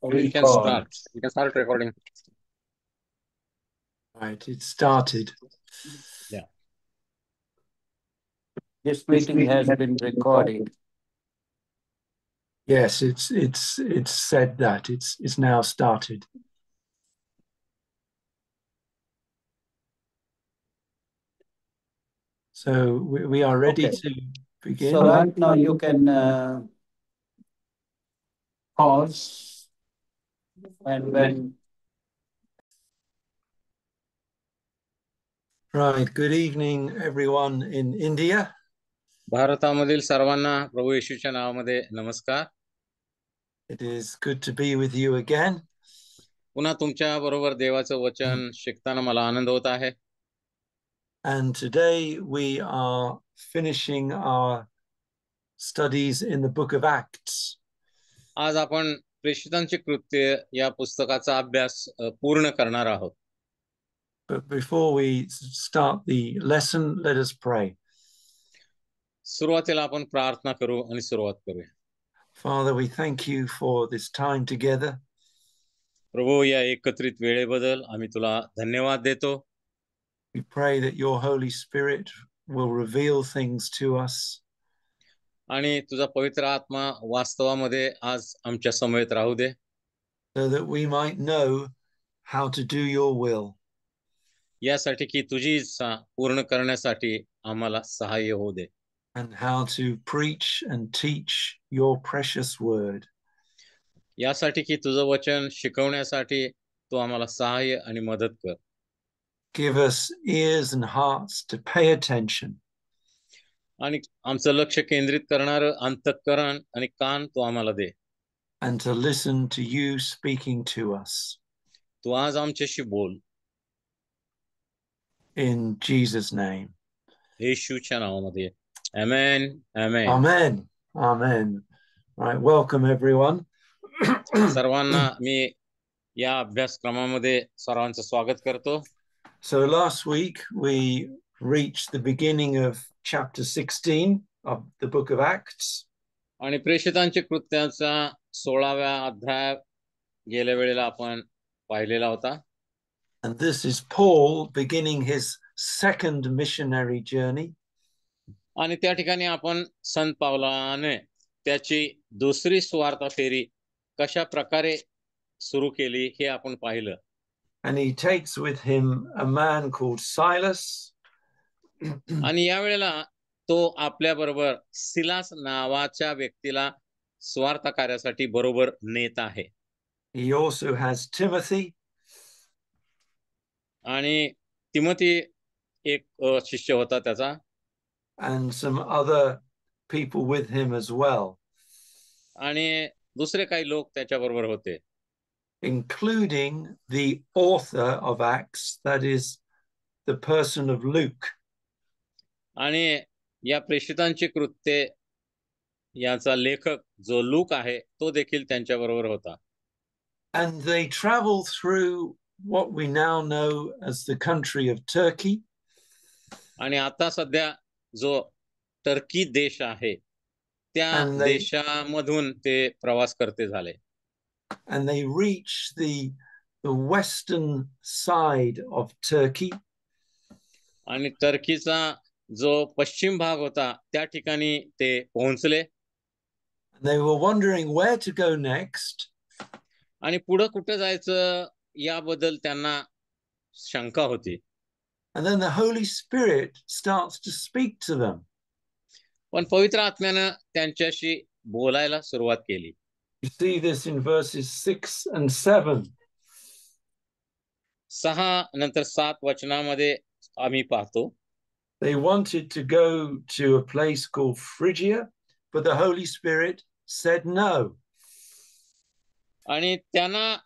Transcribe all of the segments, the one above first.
We can Record. start. We can start recording. Right, it started. Yeah. This meeting has been recording. Yes, it's said that it's now started. So we are ready Okay. to begin. So right now you can pause, and when Right, good evening everyone in India. भारतामधील सर्वांना प्रभू येशूच्या नावामध्ये नमस्कार. It is good to be with you again. पुन्हा तुमच्या बरोबर देवाचं वचन शिकताना मला आनंद होत आहे. And today we are finishing our studies in the book of Acts. आज आपण प्रेषितांची कृत्य या पुस्तकाचा अभ्यास पूर्ण करणार आहोत. But before we start the lesson, let us pray. सुरुवातीला आपण प्रार्थना करू आणि सुरुवात करूया. Father, we thank you for this time together. प्रभू या एकत्रित वेळेबद्दल आम्ही तुला धन्यवाद देतो. We pray that your Holy Spirit will reveal things to us. आणि तुझा पवित्र आत्मा वास्तवामध्ये आज आमच्या समवेत राहू दे. So that we might know how to do your will. यासाठी की तुझी इच्छा पूर्ण करण्यासाठी आम्हाला सहाय्य होऊ दे. And how to preach and teach your precious word. यासाठी की तुझं वचन शिकवण्यासाठी तू आम्हाला सहाय्य आणि मदत कर. Give us ears and hearts to pay attention. आणि आमचं लक्ष केंद्रित करणार अंतःकरण आणि कान तू आम्हाला दे. And to listen to you speaking to us. तू आज आमच्याशी बोल. In Jesus' name. येशूच्या नावामध्ये. Amen. Amen. Amen. Amen. Right, welcome everyone. सर्वांना मी या अभ्यासक्रमामध्ये सर्वांचं स्वागत करतो. So last week we reached the beginning of chapter 16 of the book of Acts. आणि प्रेषितांच्या कृत्याचा 16व्या अध्याय गेल्या वेळेला आपण पाहिलेला होता. And this is Paul beginning his second missionary journey. आणि त्या ठिकाणी आपण संत पावलाने त्याची दुसरी स्वार्थ फेरी कशा प्रकारे सुरू केली हे आपण पाहिलं. And he takes with him a man called Silas. आणि या वेळेला तो आपल्या बरोबर सिलास नावाच्या व्यक्तीला स्वार्थ कार्यासाठी बरोबर नेत आहे. He also has Timothy. आणि तिमोथी एक शिष्य होता त्याचा. And some other people with him as well. आणि दुसरे काही लोक त्याच्या बरोबर होते. Including the author of Acts, that is the person of Luke. आणि या प्रेषितांची कृत्ये याचा लेखक जो लूक आहे तो देखील त्यांच्या बरोबर होता. And they travel through what we now know as the country of Turkey. आणि आता सध्या जो टर्की देश आहे त्या देशामधून ते प्रवास करते झाले. And they reach the western side of Turkey. आणि टर्कीचा जो पश्चिम भाग होता त्या ठिकाणी ते पोहोचले. And they were wondering where to go next. आणि पुढे कुठे जायचं याबद्दल त्यांना शंका होती. And then the Holy Spirit starts to speak to them. पण पवित्र आत्म्याने त्यांच्याशी बोलायला सुरुवात केली. You see this in verses 6 and 7. 6 नंतर 7 वचनामध्ये आम्ही पाहतो. They wanted to go to a place called Phrygia, but the Holy Spirit said no. आणि त्यांना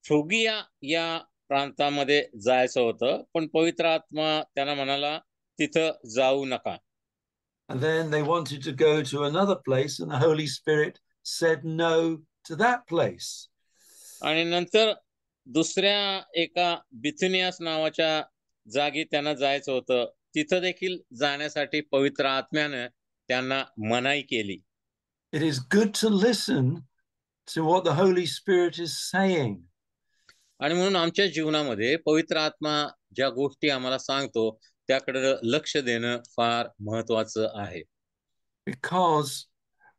फ्रुगिया या प्रांतामध्ये जायचं होतं पण पवित्र आत्मा त्यांना म्हणाला तिथं जाऊ नका. And then they wanted to go to another place and the Holy Spirit said no to that place. आणि नंतर दुसऱ्या एका बिथुनियास नावाच्या जागी त्यांना जायचं होतं तिथं देखील जाण्यासाठी पवित्र आत्म्याने त्यांना मनाई केली. It is good to listen to what the Holy Spirit is saying. आणि म्हणून आमच्या जीवनामध्ये पवित्र आत्मा ज्या गोष्टी आम्हाला सांगतो त्याकडे लक्ष देणं फार महत्वाचं आहे. Because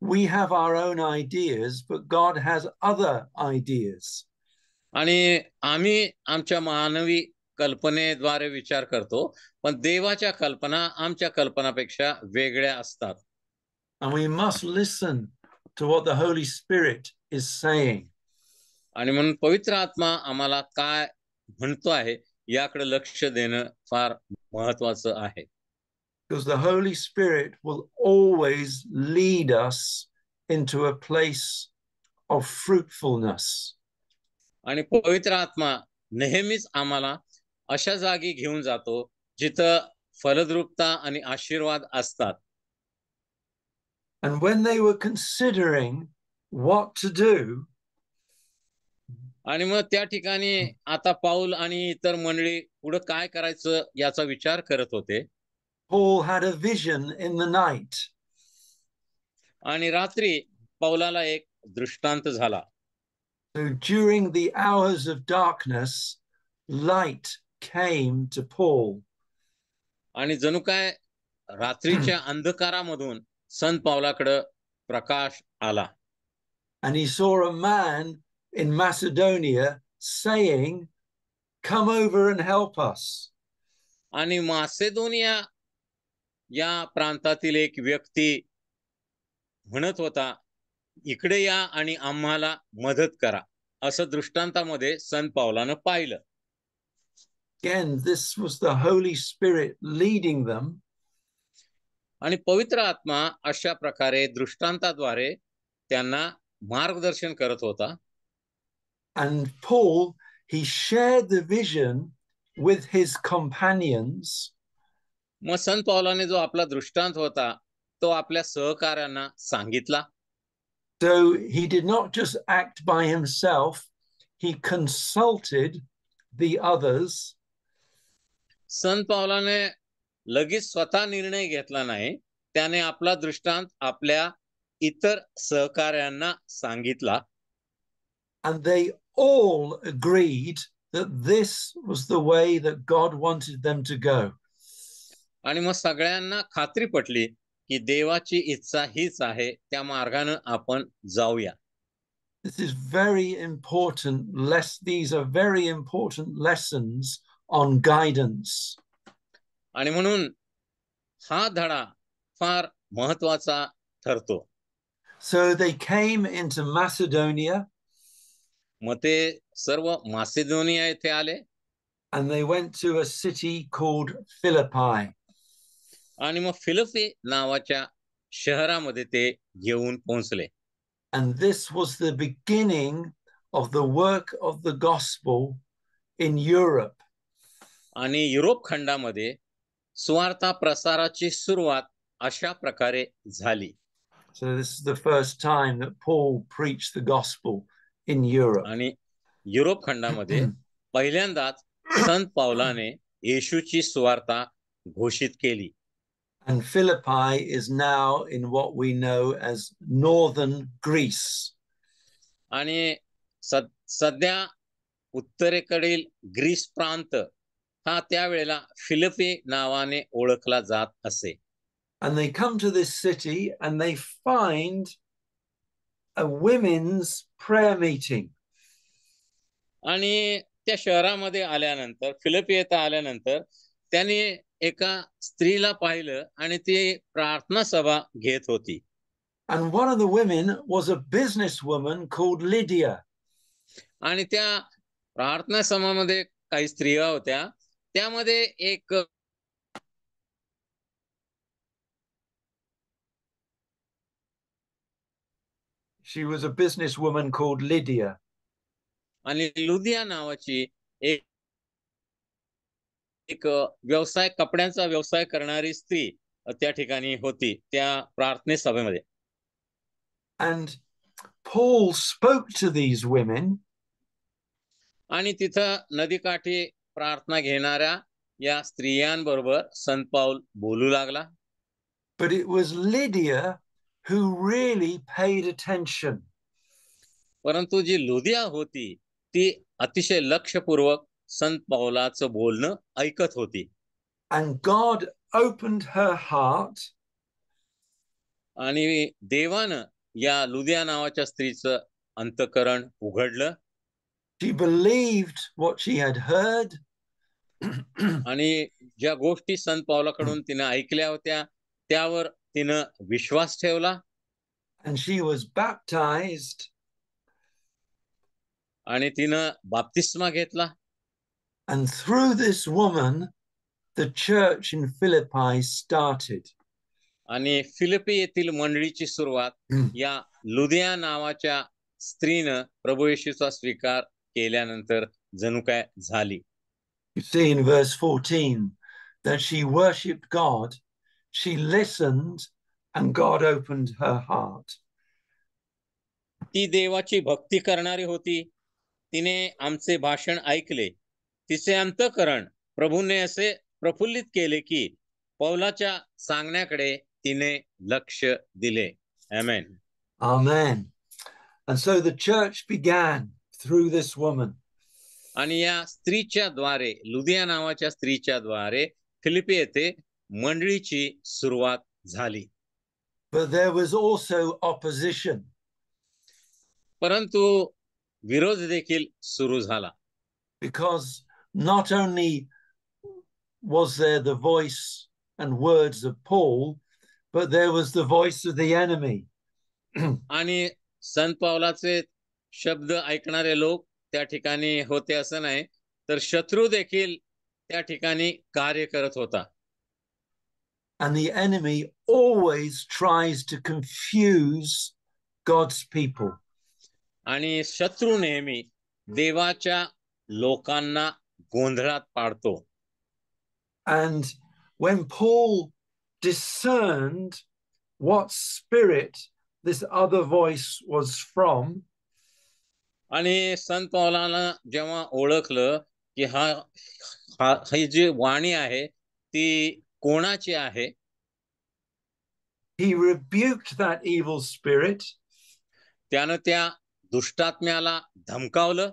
we have our own ideas, but God has other ideas. आणि आम्ही आमच्या मानवी कल्पनेद्वारे विचार करतो, पण देवाच्या कल्पना आमच्या कल्पनापेक्षा वेगळ्या असतात. And we must listen to what the Holy Spirit is saying. आणि म्हणून पवित्र आत्मा आम्हाला काय म्हणतो आहे याकडे लक्ष देणं फार महत्वाचं आहे. Because the Holy Spirit will always lead us into a place of fruitfulness. आणि पवित्र आत्मा नेहमीच आम्हाला अशा जागी घेऊन जातो जिथं फलद्रुपता आणि आशीर्वाद असतात. And when they were considering what to do, आणि मग त्या ठिकाणी आता पाऊल आणि इतर मंडळी पुढे काय करायचं याचा विचार करत होते. Paul had a vision in the night. आणि रात्री पौलाला एक दृष्टांत झाला. So during the hours of darkness, light came to Paul. आणि जणू काय रात्रीच्या अंधकारामधून संत पावलाकडे प्रकाश आला. And he saw a man in Macedonia saying, "Come over and help us." आणि मासेदोनिया या प्रांतातील एक व्यक्ती म्हणत होता, इकडे या आणि आम्हाला मदत करा, असं दृष्टांतामध्ये संत पावलानं पाहिलं. Again, this was the Holy Spirit leading them. आणि पवित्र आत्मा अशा प्रकारे दृष्टांताद्वारे त्यांना मार्गदर्शन करत होता. And Paul, he shared the vision with his companions. मग संत पावलाने जो आपला दृष्टांत होता तो आपल्या सहकार्यांना सांगितला. So he did not just act by himself, he consulted the others. संत पावलाने लगेच स्वतः निर्णय घेतला नाही, त्याने आपला दृष्टांत आपल्या इतर सहकार्यांना सांगितला. And they all agreed that this was the way that God wanted them to go. आणि मग सगळ्यांना खात्री पटली की देवाची इच्छा हीच आहे, त्या मार्गाने आपण जाऊया. This is very important. These are very important lessons on guidance. आणि म्हणून हा धडा फार महत्वाचा ठरतो. So they came into Macedonia. मग ते सर्व मासिदोनिया येथे आले. And they went to a city called Philippi. आणि मग फिलिपी नावाच्या शहरामध्ये ते येऊन पोहोचले. And this was the beginning of the work of the gospel in Europe. आणि युरोप खंडामध्ये सुवार्ता प्रसाराची सुरुवात अशा प्रकारे झाली. So this is the first time that Paul preached the gospel in Europe. आणि युरोप खंडामध्ये पहिल्यांदाच संत पावलाने येशूची सुवार्ता घोषित केली. And Philippi is now in what we know as northern Greece. आणि सध्या उत्तरेकडील ग्रीस प्रांत हा त्यावेळेला फिलिपी नावाने ओळखला जात असे. And they come to this city and they find a women's prayer meeting. आणि त्या शहरामध्ये आल्यानंतर, फिलिपी येथे आल्यानंतर त्यांनी एका स्त्रीला पाहिलं आणि ती प्रार्थना सभा घेत होती. And one of the women was a businesswoman called Lydia. आणि त्या प्रार्थना सभामध्ये काही स्त्रिया होत्या, त्यामध्ये एक She was a businesswoman called Lydia. आणि लुदिया नावाची एक व्यवसाय, कपड्यांचा व्यवसाय करणारी स्त्री त्या ठिकाणी होती त्या प्रार्थना सभेमध्ये. And Paul spoke to these women. आणि तिथं नदीकाठी प्रार्थना घेणाऱ्या या स्त्रियांबरोबर संत पाऊल बोलू लागला. But it was Lydia who really paid attention. परंतु जी लुदिया होती ती अतिशय लक्षपूर्वक संत पौलाचं बोलणं ऐकत होती. And God opened her heart आणि देवानं या लुदिया नावाच्या स्त्रीचं अंतःकरण उघडलं. she believed what she had heard. आणि ज्या गोष्टी संत पौलाकडून तिनं ऐकल्या होत्या त्यावर तिनं विश्वास ठेवला. And she was baptized. आणि तिनं बाप्तिस्मा घेतला. And through this woman, the church in Philippi started. आणि फिलिपी येथील मंडळीची सुरुवात या लुदिया नावाच्या स्त्रीनं प्रभू येशूचा स्वीकार केल्यानंतर जणू काय झाली. You see in verse 14 that she worshipped God, she listened, and God opened her heart. ती देवाची भक्ती करणारी होती. तिने आमचे भाषण ऐकले. तिचे अंतःकरण प्रभूने असे प्रफुल्लित केले की पौलाच्या सांगण्याकडे तिने लक्ष दिले. आमेन. Amen. And so the church began through this woman. आणि या स्त्रीच्या द्वारे लुदिया नावाच्या स्त्रीच्या द्वारे फिलिपी येथे मंडळीची सुरुवात झाली. But there was also opposition. परंतु विरोध देखील सुरू झाला. Because not only was there the voice and words of Paul, but there was the voice of the enemy. आणि संत पौलाचे शब्द ऐकणारे लोक त्या ठिकाणी होते असं नाही, तर शत्रू देखील त्या ठिकाणी कार्य करत होता. And the enemy always tries to confuse God's people. आणि शत्रू नेहमी देवाच्या लोकांना गोंधळात पाडतो. And when Paul discerned what spirit this other voice was from, आणि संत पौलाला जेव्हा ओळखलं की ही जी वाणी आहे ती कोणाची आहे, he rebuked that evil spirit. त्यानं त्या दुष्टात्म्याला धमकावलं.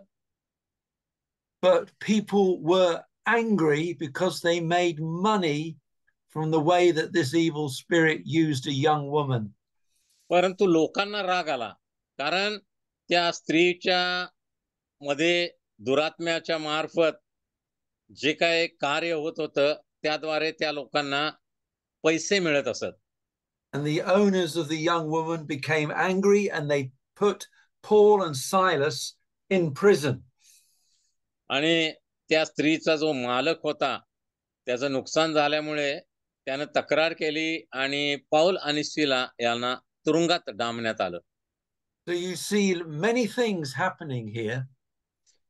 But people were angry because they made money from the way that this evil spirit used a young woman. परंतु लोकांना राग आला, कारण त्या स्त्रीच्या मध्ये दुरात्म्याच्या मार्फत जे काय कार्य होत होतं त्याद्वारे त्या लोकांना पैसे मिळत असत. And the owners of the young woman became angry and they put Paul and Silas in prison. आणि त्या स्त्रीचा जो मालक होता त्याचं नुकसान झाल्यामुळे त्यानं तक्रार केली आणि पौल आणि सिला यांना तुरुंगात डांबण्यात आलं. So you see many things happening here.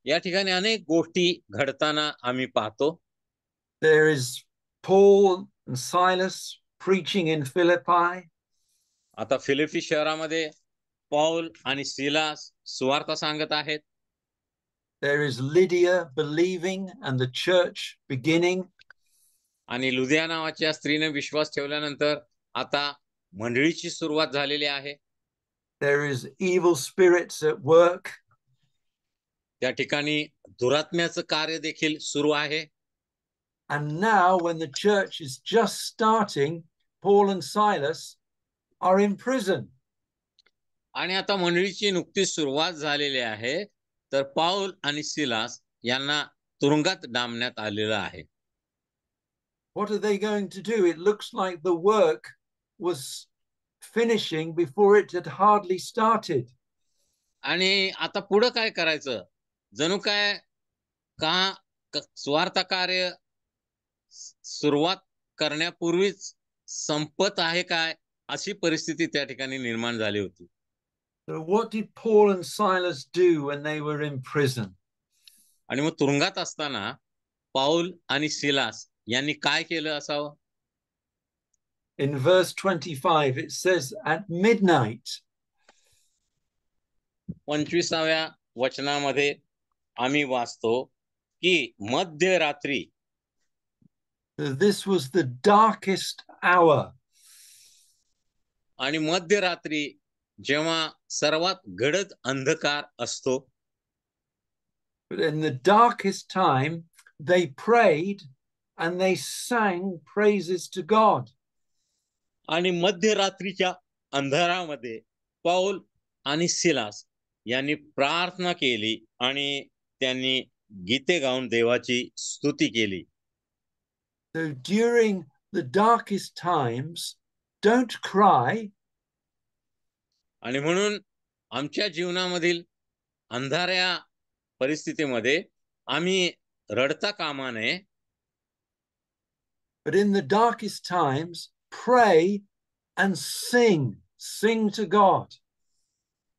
या ठिकाणी अनेक गोष्टी घडताना आम्ही पाहतो. There is Paul and Silas preaching in Philippi. आता फिलिपी शहरामध्ये पौल आणि सिलास सुवार्ता सांगत आहेत. There is Lydia believing and the church beginning. आणि लुदिया नावाच्या स्त्रीने विश्वास ठेवल्यानंतर आता मंडळीची सुरुवात झालेली आहे. There is evil spirits at work. त्या ठिकाणी दुरात्म्याचं कार्य देखील सुरू आहे. And now when the church is just starting, Paul and Silas are in prison. आणि आता मंडळीची नुकतीच सुरुवात झालेली आहे, तर पौल आणि सिलास यांना तुरुंगात डांबण्यात आलेलं आहे. What are they going to do? It looks like the work was finishing before it had hardly started. आणि आता पुढे काय करायचं? जणू काय स्वार्थ कार्य सुरुवात करण्यापूर्वीच संपत आहे काय अशी परिस्थिती त्या ठिकाणी निर्माण झाली होती. So what did Paul and Silas do when they were in prison? आणि मग तुरुंगात असताना पौल आणि सिलास यांनी काय केलं असावं? In verse 25 it says at midnight. 25व्या वचनामध्ये आम्ही वाचतो की मध्यरात्री. This was the darkest hour. आणि मध्यरात्री जेव्हा सर्वात गडद अंधकार असतो. But in the darkest time, they prayed and they sang praises to God. आणि मध्यरात्रीच्या अंधारामध्ये पौल आणि सिलास यांनी प्रार्थना केली आणि त्यांनी गीते गाऊन देवाची स्तुती केली. So during the darkest times, don't cry. आणि म्हणून आमच्या जीवनामधील अंधाऱ्या परिस्थितीमध्ये आम्ही रडता कामा नये. But in the darkest times, pray and sing to God.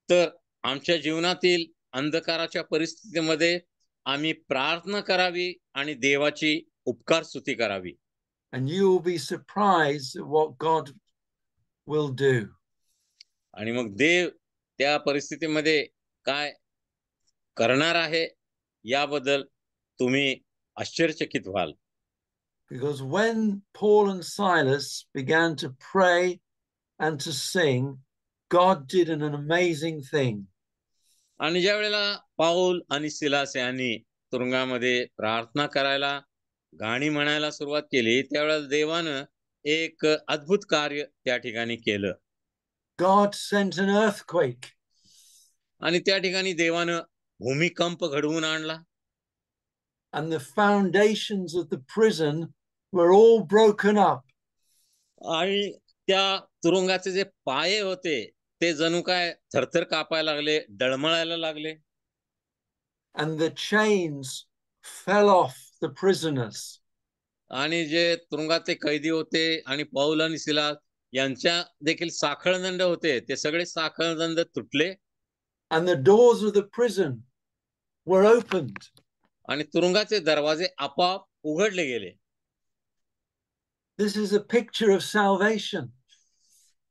तर आमच्या जीवनातील अंधकाराच्या परिस्थितीमध्ये आम्ही प्रार्थना करावी आणि देवाची उपकार स्तुती करावी. And you will be surprised at what God will do. आणि मग देव त्या परिस्थितीमध्ये काय करणार आहे याबद्दल तुम्ही आश्चर्यचकित व्हाल. Because when Paul and Silas began to pray and to sing, God did an amazing thing. आणि ज्या वेळेला पाऊल आणि सिलास यांनी तुरुंगामध्ये प्रार्थना करायला, गाणी म्हणायला सुरुवात केली, त्यावेळेला देवानं एक अद्भुत कार्य त्या ठिकाणी केलं. God sent an earthquake. आणि त्या ठिकाणी देवानं भूमिकंप घडवून आणला. And the foundations of the prison were all broken up. आणि त्या तुरुंगाचे जे पाये होते ते जणू काय थरथर कापायला लागले, डळमळायला लागले. And the chains fell off the prisoners. आणि जे तुरुंगातले कैदी होते आणि पौल आणि सिलास यांच्या देखील साखळदंड होते, ते सगळे साखळदंड तुटले. And the doors of the prison were opened. आणि तुरुंगाचे दरवाजे आपोआप उघडले गेले. This is a picture of salvation.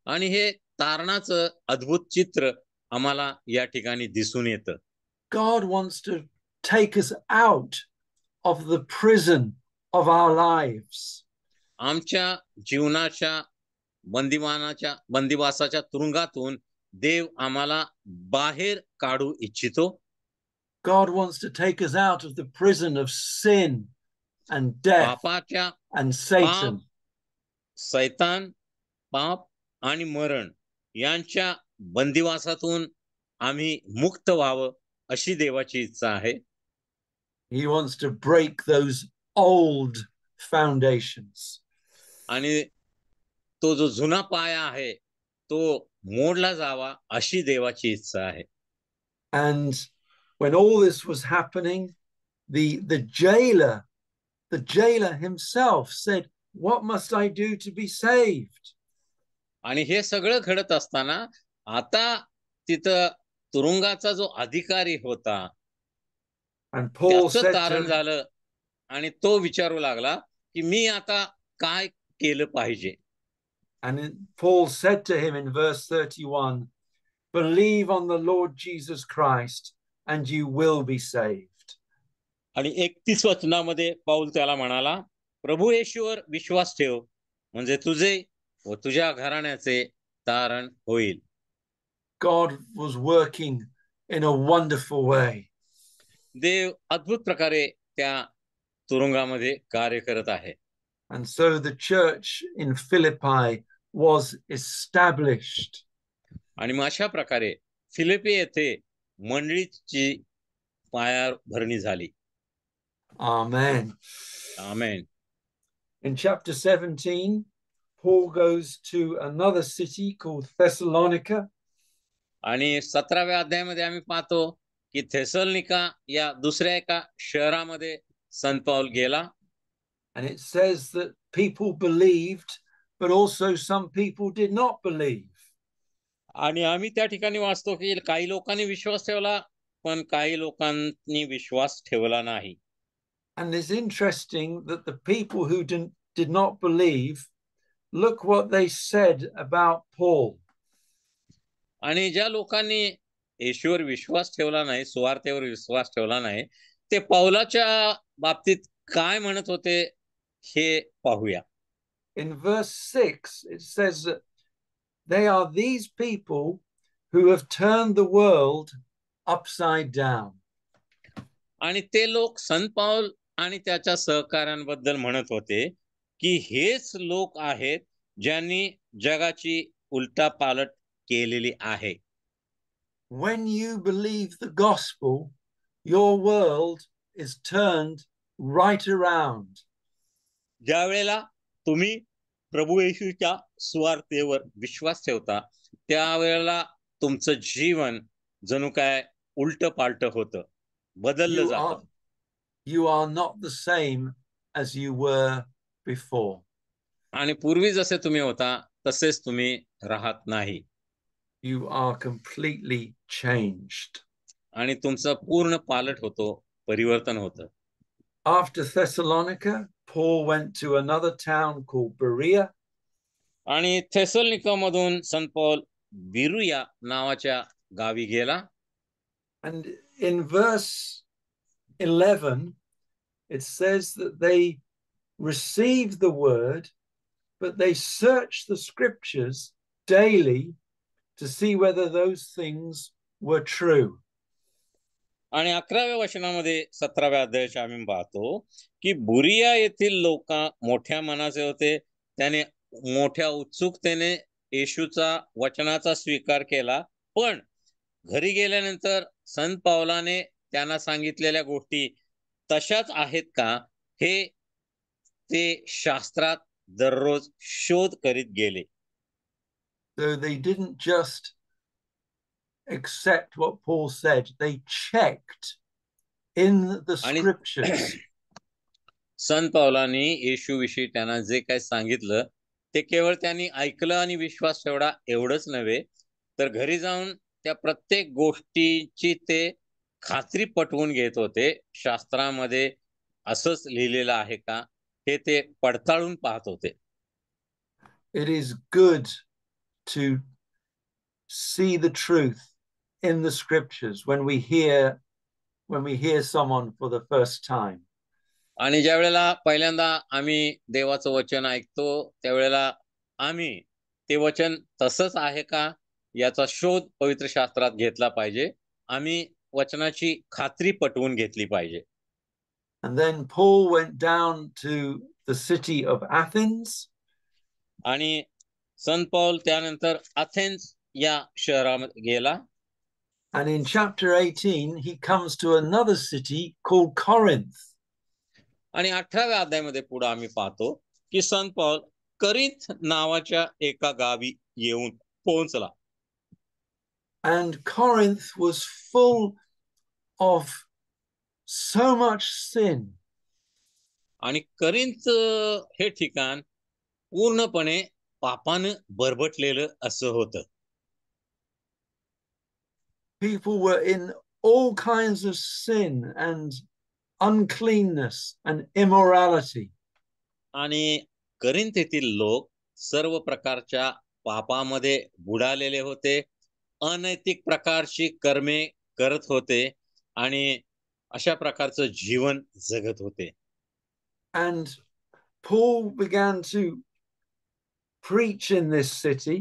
आणि हे तारणाचं अद्भुत चित्र आम्हाला या ठिकाणी दिसून येतं. God wants to take us out of the prison of our lives. आमच्या जीवनाच्या बंदिवासाच्या तुरुंगातून देव आम्हाला बाहेर काढू इच्छितो. God wants to take us out of the prison of sin and death पापाच्या and Satan. सैतान, पाप आणि मरण यांच्या बंदिवासातून आम्ही मुक्त व्हावं अशी देवाची इच्छा आहे. He wants to break those old foundations. आणि तो जो जुना पाया आहे तो मोडला जावा अशी देवाची इच्छा आहे. And when all this was happening, the jailer himself said, "What must I do to be saved?" आणि हे सगळं घडत असताना आता तिथं तुरुंगाचा जो अधिकारी होता And Paul त्याचं said तारण to, झालं आणि तो विचारू लागला की मी आता काय केलं पाहिजे. and Paul said to him in verse 31, "Believe on the Lord Jesus Christ and you will be saved." आणि 31 वचनामध्ये पाऊल त्याला म्हणाला, प्रभू येशूवर विश्वास ठेव म्हणजे तुझे व तुझ्या घराण्याचे तारण होईल. God was working in a wonderful way. देव अद्भुत प्रकारे त्या तुरुंगामध्ये कार्य करत आहे. And so the church in Philippi was established. आणि मग अशा प्रकारे फिलिपी येथे मंडळीची पायाभरणी झाली. Amen. Amen. In chapter 17, Paul goes to another city called Thessalonica. आणि 17व्या अध्यायामध्ये आम्ही पाहतो की थेसलोनिका या दुसऱ्या एका शहरामध्ये संत पौल गेला. And it says that people believed, but also some people did not believe. आणि आम्ही त्या ठिकाणी वाचतो की काही लोकांनी विश्वास ठेवला पण काही लोकांनी विश्वास ठेवला नाही. And it's interesting that the people who did not believe, look what they said about Paul. आणि ज्या लोकांनी येशूवर विश्वास ठेवला नाही, सुवार्तेवर विश्वास ठेवला नाही, ते पौलाच्या बाबतीत काय म्हणत होते हे पाहूया. In verse 6, it says that they are these people who have turned the world upside down. आणि ते लोक संत पाऊल आणि त्याच्या सहकाऱ्यांबद्दल म्हणत होते की हेच लोक आहेत ज्यांनी जगाची उलटापालट केलेली आहे. When you believe the gospel, your world is turned right around. ज्या वेळेला तुम्ही प्रभू येशूच्या सुवार्तेवर विश्वास ठेवता त्यावेळेला तुमचं जीवन जणू काय उलट पालट होतं, बदललं You जातं. you are not the same as you were before. आणि पूर्वी जसे तुम्ही होता तसेच तुम्ही राहत नाही. You are completely changed. आणि तुमचं पूर्ण पालट होतो, परिवर्तन होतं. After Thessalonica, Paul went to another town called Berea. आणि थेसलोनिकामधून संत पौल बिरुया नावाच्या गावी गेला. And in verse 11, it says that they received the word, but they searched the scriptures daily to see whether those things were true. आणि 11व्या वचनामध्ये 17व्या अध्यायाचे आम्ही पाहतो की बुरिया येथील लोक मोठ्या मनाचे होते. त्याने मोठ्या उत्सुकतेने येशूचा वचनाचा स्वीकार केला, पण घरी गेल्यानंतर संत पावलाने त्यांना सांगितलेल्या गोष्टी तशाच आहेत का हे ते शास्त्रात दररोज शोध करीत गेले. So they didn't just accept what Paul said, they checked in the scriptures. संत पावलांनी येशूविषयी त्यांना जे काही सांगितलं ते केवळ त्यांनी ऐकलं आणि विश्वास ठेवला एवढंच नव्हे, तर घरी जाऊन त्या प्रत्येक गोष्टीची ते खात्री पटवून घेत होते. शास्त्रामध्ये असंच लिहिलेलं आहे का हे ते पडताळून पाहत होते. It is good to see the truth in the scriptures when we hear someone for the first time. आणि ज्या वेळेला पहिल्यांदा आम्ही देवाचं वचन ऐकतो त्यावेळेला आम्ही ते वचन तसंच आहे का याचा शोध पवित्र शास्त्रात घेतला पाहिजे. आम्ही वचनाची खात्री पटवून घेतली पाहिजे. And then Paul went down to the city of Athens. आणि संत पौल त्यानंतर अथेन्स या शहरामध्ये गेला. And in chapter 18, he comes to another city called Corinth. आणि 18व्या अध्यायामध्ये पुढे आम्ही पाहतो की संत पौल करिंथ नावाच्या एका गावी येऊन पोहोचला. And Corinth was full of so much sin. आणि करिंथ हे ठिकाण पूर्णपणे पापानं बरबटलेलं असं होतं. People were in all kinds of sin and uncleanness and immorality. आणि करिंथ येथील लोक सर्व प्रकारच्या पापामध्ये बुडालेले होते, अनैतिक प्रकारची कर्मे करत होते आणि अशा प्रकारचं जीवन जगत होते. And Paul began to preach in this city.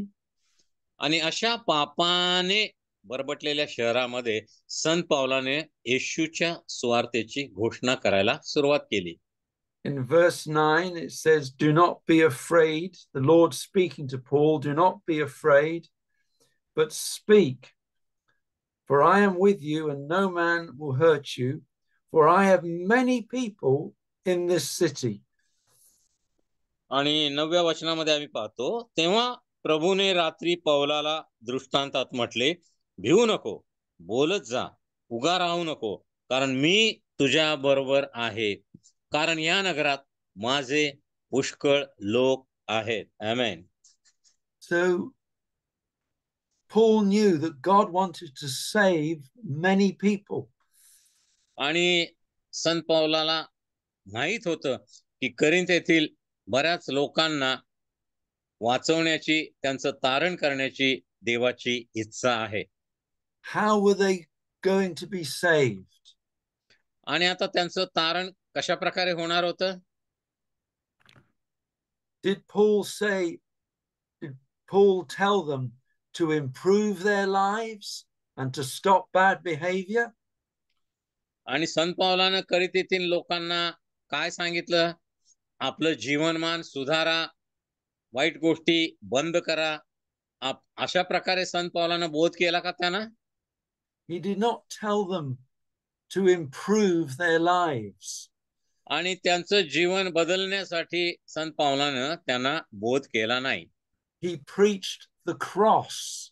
आणि अशा पापाने बरबटलेल्या शहरामध्ये संत पावलाने येशूच्या सुवार्तेची घोषणा करायला सुरुवात केली. In verse 9, it says, "Do not be afraid." The Lord speaking to Paul, "Do not be afraid, but speak. For I am with you, and no man will hurt you. For I have many people in this city." आणि 9व्या वचनामध्ये आम्ही पाहतो, तेव्हा प्रभूने रात्री पौलाला दृष्टांतात म्हटले, भिवू नको, बोलत जा, उगा राहू नको, कारण मी तुझ्या बरोबर आहे, कारण या नगरात माझे पुष्कळ लोक आहेत. आमेन. So Paul knew that God wanted to save many people. आणि संत पौलाला माहित होतं की करिंथ येथील बऱ्याच लोकांना वाचवण्याची, त्यांचं तारण करण्याची देवाची इच्छा आहे. How were they going to be saved? आणि आता त्यांचं तारण कशा प्रकारे होणार होतं? Did Paul tell them to improve their lives and to stop bad behavior? आणि संत पावलानं करितेतील लोकांना काय सांगितलं? आपलं जीवनमान सुधारा, वाईट गोष्टी बंद करा. अशा प्रकारे संत पावलानं बोध केला का त्यांना? He did not tell them to improve their lives. आणि त्यांचं जीवन बदलण्यासाठी संत पावलानं त्यांना बोध केला नाही. He preached the cross.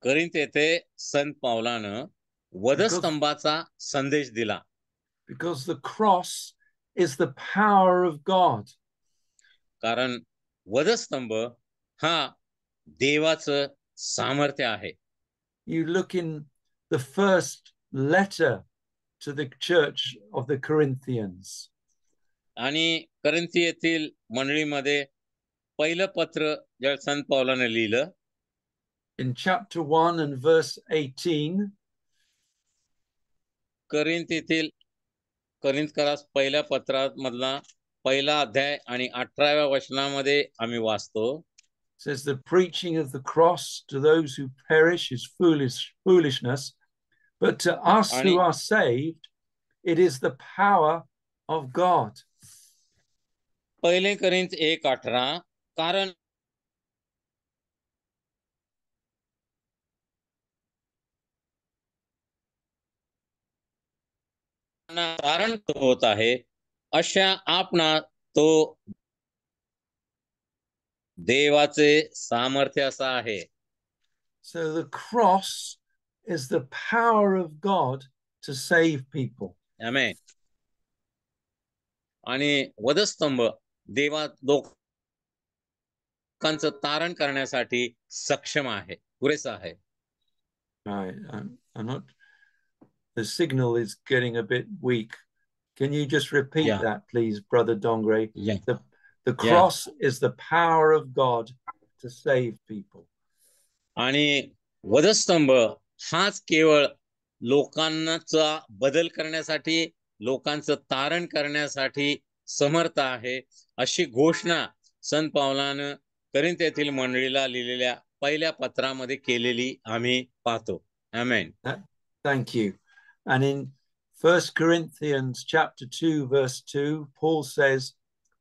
Corinth येथे संत पावलानं वधस्तंभाचा संदेश दिला. Because the cross is the power of God. कारण वधस्तंभ हा देवाचं सामर्थ्य आहे. You look in the first letter to the church of the Corinthians. आणि करिंथ येथील मंडळीमध्ये पहिलं पत्र ज्या संत पावलानं लिहिलं, In chapter 1 and verse 18, Corinth येथील करिंथकरास पहिल्या पत्रामधला पहिला अध्याय आणि 18व्या वचनामध्ये आम्ही वाचतो. says the preaching of the cross to those who perish is foolishness, but to us who are saved, it is the power of God. पहिले करिंथ 1:18, कारण कारण होत आहे अशा आपणा तो देवाचे सामर्थ्य असा आहे. So the cross is the power of God to save people. आमेन. आणि वधस्तंभ देवा लोकांचं तारण करण्यासाठी सक्षम आहे, पुरेसा आहे. Right, I'm not. The signal is getting a bit weak. Can you just repeat that, please, Brother Dongre? Yeah. The cross is the power of God to save people. आणि वधस्तंभ हाच केवळ लोकांचा बदल करण्यासाठी, लोकांचं तारण करण्यासाठी समर्थ आहे, अशी घोषणा संत पावलानं करिंथ येथील मंडळीला लिहिलेल्या पहिल्या पत्रामध्ये केलेली आम्ही पाहतो. आमेन. Thank you. And in 1 Corinthians chapter 2, verse 2, Paul says,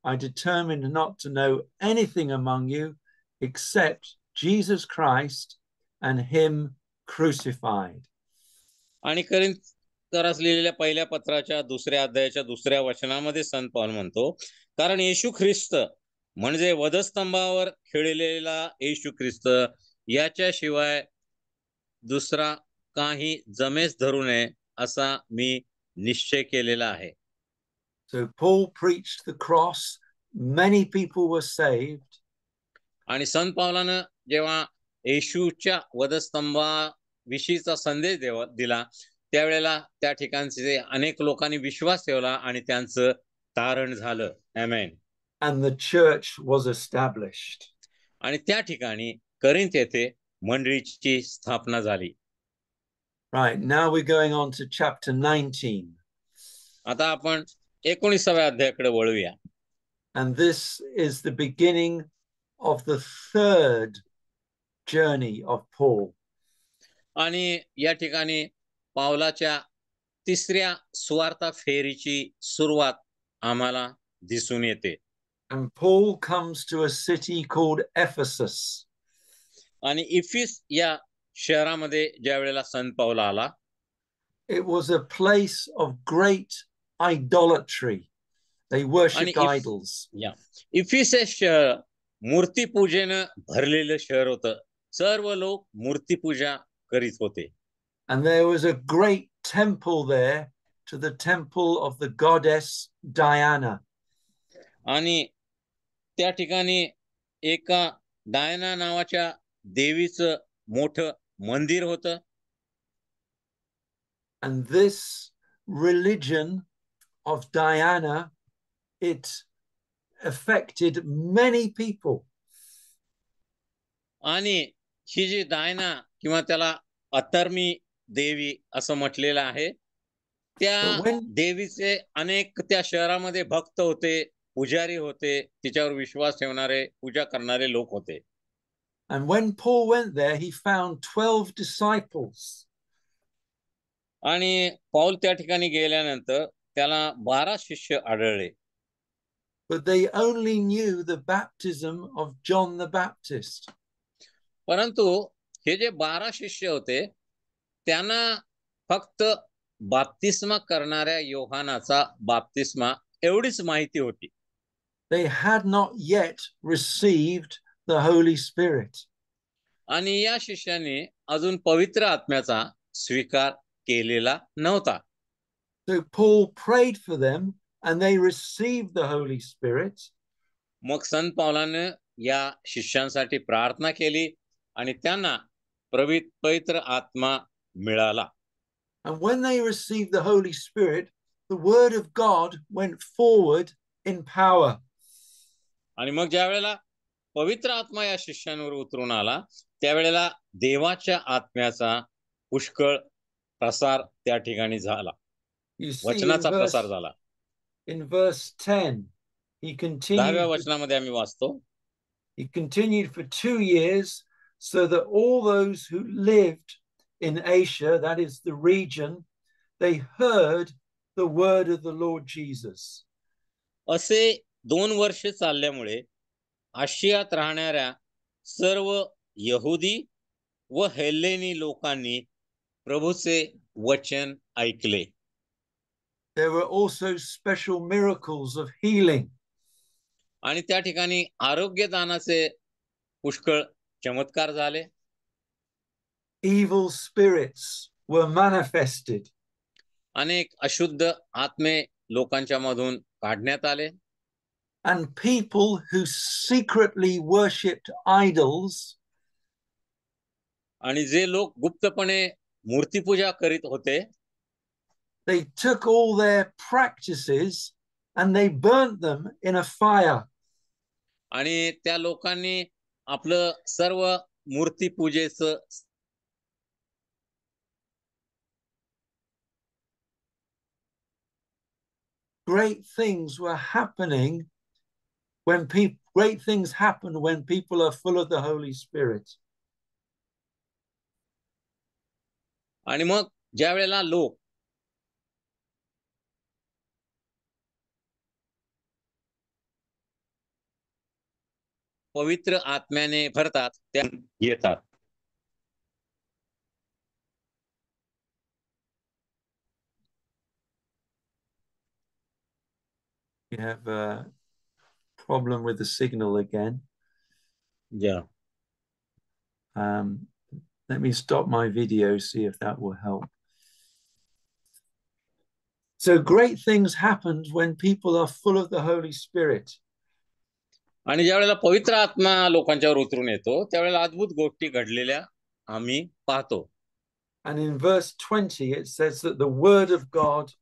I determined not to know anything among you except Jesus Christ and him crucified. आणि करिंथकरास लिहिलेल्या पहिल्या पत्राच्या 2ऱ्या अध्यायाच्या 2ऱ्या वचनामध्ये संत पाऊल म्हणतो, कारण येशू ख्रिस्त म्हणजे वधस्तंभावर खिळलेला येशू ख्रिस्त याच्याशिवाय दुसरा काही जमेस धरू नये असा मी निश्चय केलेला आहे. So Paul preached the cross, many people were saved. आणि संत पावलानं जेव्हा येशूच्या वधस्तंभाविषयीचा संदेश दिला, त्यावेळेला त्या ठिकाणचे अनेक लोकांनी विश्वास ठेवला आणि त्यांचं तारण झालं. आमेन. And the church was established. आणि त्या ठिकाणी करिंथ येथे मंडळीची स्थापना झाली. Right, now we're going on to chapter 19. आता आपण 19व्या अध्यायाकडे वळूया. And this is the beginning of the third journey of Paul. आणि या ठिकाणी पावलाच्या 3ऱ्या सुवार्ता फेरीची सुरुवात आम्हाला दिसून येते. And Paul comes to a city called Ephesus. आणि इफिस या शहरामध्ये ज्या वेळेला संत पाऊल आला, it was a place of great idolatry. They worshipped idols. इफिस हे शहर मूर्तिपूजेनं भरलेलं शहर होतं. सर्व लोक मूर्तिपूजा करीत होते. And there was a great temple there to the temple of the goddess Diana. आणि त्या ठिकाणी एका डायना नावाच्या देवीचं मोठं मंदिर होतं. And this religion of Diana, it affected many people. आणि ही जी डायना किंवा त्याला अतर्मी देवी असं म्हटलेलं आहे, त्या देवीचे अनेक त्या शहरामध्ये भक्त होते, पुजारी होते, तिच्यावर विश्वास ठेवणारे, पूजा करणारे लोक होते. And when Paul went there, he found 12 disciples. आणि पाऊल त्या ठिकाणी गेल्यानंतर त्याला 12 शिष्य आढळले. But they only knew the baptism of John the Baptist. परंतु हे जे 12 शिष्य होते त्यांना फक्त बाप्तिस्मा करणाऱ्या योहानाचा बाप्तिस्मा एवढीच माहिती होती. They had not yet received the Holy Spirit. आणि या शिष्याने अजून पवित्र आत्म्याचा स्वीकार केलेला नव्हता. So Paul prayed for them and they received the Holy Spirit. मग संत पावलाने या शिष्यांसाठी प्रार्थना केली आणि त्यांना पवित्र आत्मा मिळाला. And when they received the Holy Spirit, the word of God went forward in power. आणि मग ज्या वेळेला पवित्र आत्मा या शिष्यांवर उतरून आला त्यावेळेला देवाच्या आत्म्याचा पुष्कळ प्रसार त्या ठिकाणी झाला. You see वचनाचा प्रसार झाला. in verse 10, he 10व्या continued, वचनामध्ये आम्ही वाचतो, he continued for 2 years so that all those who lived in Asia, that is the region, they heard the word of the Lord Jesus. असे 2 वर्ष चालल्यामुळे आशियात राहणाऱ्या सर्व यहुदी व हेलेनी लोकांनी प्रभूचे वचन ऐकले. There were also special miracles of healing. आणि त्या ठिकाणी आरोग्यदानाचे पुष्कळ चमत्कार झाले. Evil spirits were manifested. अनेक अशुद्ध आत्मे लोकांच्या मधून काढण्यात आले. And people who secretly worshipped idols, आणि जे लोक गुप्तपणे मूर्तिपूजा करीत होते they took all their practices and they burnt them in a fire. आणि त्या लोकांनी आपलं सर्व मूर्तिपूजेचं Great things were happening when great things happen when people are full of the Holy Spirit. आणि मग ज्या वेळेला लोक पवित्र आत्म्याने भरतात त्या येतात. We have a problem with the signal again. Yeah. Let me stop my video, see if that will help. So great things happened when people are full of the Holy Spirit. आणि ज्या वेळेला पवित्र आत्मा लोकांच्यावर उतरून येतो त्यावेळेला अद्भुत गोष्टी घडलेल्या आम्ही पाहतो. And in verse 20 it says that the word of God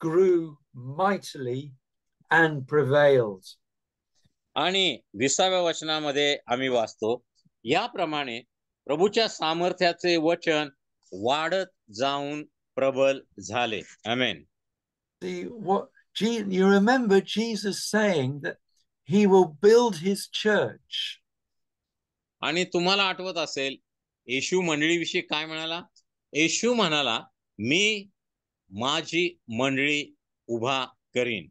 grew mightily and prevailed. आणि 20व्या वचनामध्ये आम्ही वाचतो, याप्रमाणे प्रभूच्या सामर्थ्याचे वचन वाढत जाऊन प्रबल झाले. आमेन. You remember Jesus saying that he will build his church. आणि तुम्हाला आठवत असेल येशू मंडळीविषयी काय म्हणाला? येशू म्हणाला, मी माझी मंडळी उभा करीन.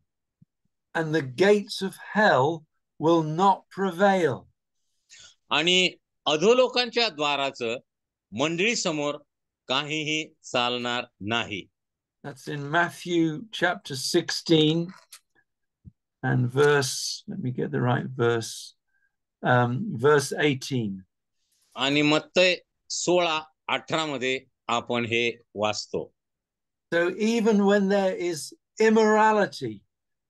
And the gates of hell will not prevail. आणि अधोलोकांच्या द्वाराचं मंडळी समोर काहीही चालणार नाही. That's in Matthew chapter 16 and verse, let me get the right verse, verse 18. आणि मत्तई 16:18 मध्ये आपण हे वाचतो. So even when there is immorality,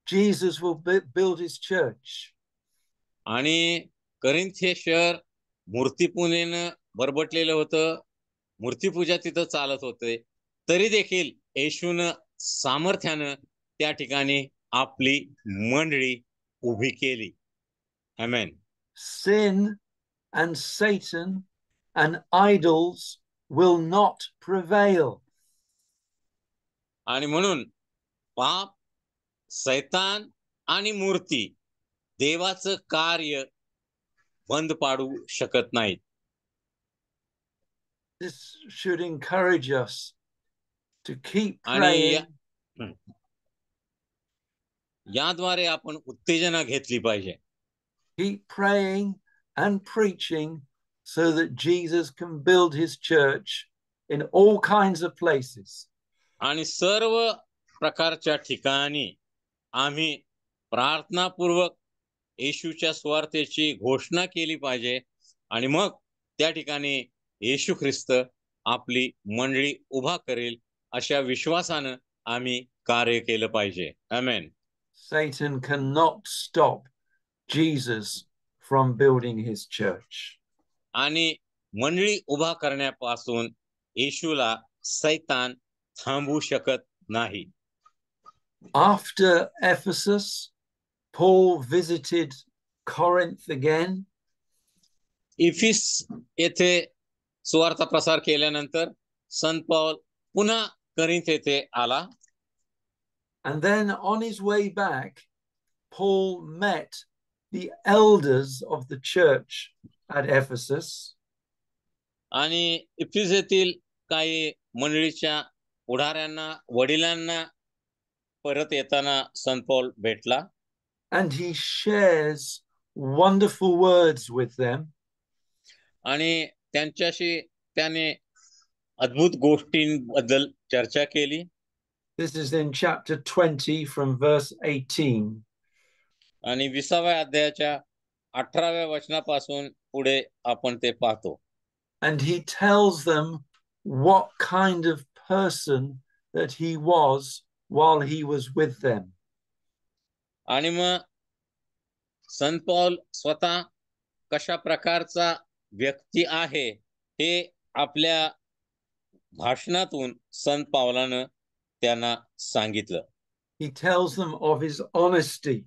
Jesus will build his church. आणि करिंथ हे शहर मूर्तिपूजेने बरबटलेलं होतं, मूर्तिपूजा तिथं चालत होते, तरी देखील येशूने सामर्थ्याने त्या ठिकाणी आपली मंडळी उभी केली. आमेन. Sin and Satan and idols will not prevail. आणि म्हणून पाप, सैतान आणि मूर्ती देवाचं कार्य बंद पाडू शकत नाहीत. This should encourage us to keep आणि praying. याद्वारे आपण उत्तेजना घेतली पाहिजे. Keep praying and preaching so that Jesus can build his church in all kinds of places. आणि सर्व प्रकारच्या ठिकाणी आम्ही प्रार्थनापूर्वक येशूच्या स्वार्थेची घोषणा केली पाहिजे आणि मग त्या ठिकाणी येशू ख्रिस्त आपली मंडळी उभा करेल अशा विश्वासानं आम्ही कार्य केलं पाहिजे. आमेन. Satan cannot stop Jesus from building his church. आणि मंडळी उभा करण्यापासून येशूला सैतान थांबवू शकत नाही. After Ephesus, Paul visited Corinth again. इफिस येथे सुवार्ता प्रसार केल्यानंतर संत पौल पुन्हा करिंथ येथे आला. And then on his way back, Paul met the elders of the church at Ephesus. आणि इफिस येथील काही मंडळीच्या पुढाऱ्यांना वडिलांना परत येताना संत पौल भेटला. And he shares wonderful words with them. आणि त्यांच्याशी त्याने अद्भुत गोष्टींबद्दल चर्चा केली. This is in chapter 20 from verse 18. आणि 20व्या अध्यायाच्या 18व्या वचनापासून पुढे आपण ते पाहतो. And he tells them what kind of person that he was while he was with them. आणि मग संत पौल स्वतः कशा प्रकारचा व्यक्ती आहे हे आपल्या भाषणातून संत पौलानं त्यांना सांगितलं. He tells them of his honesty.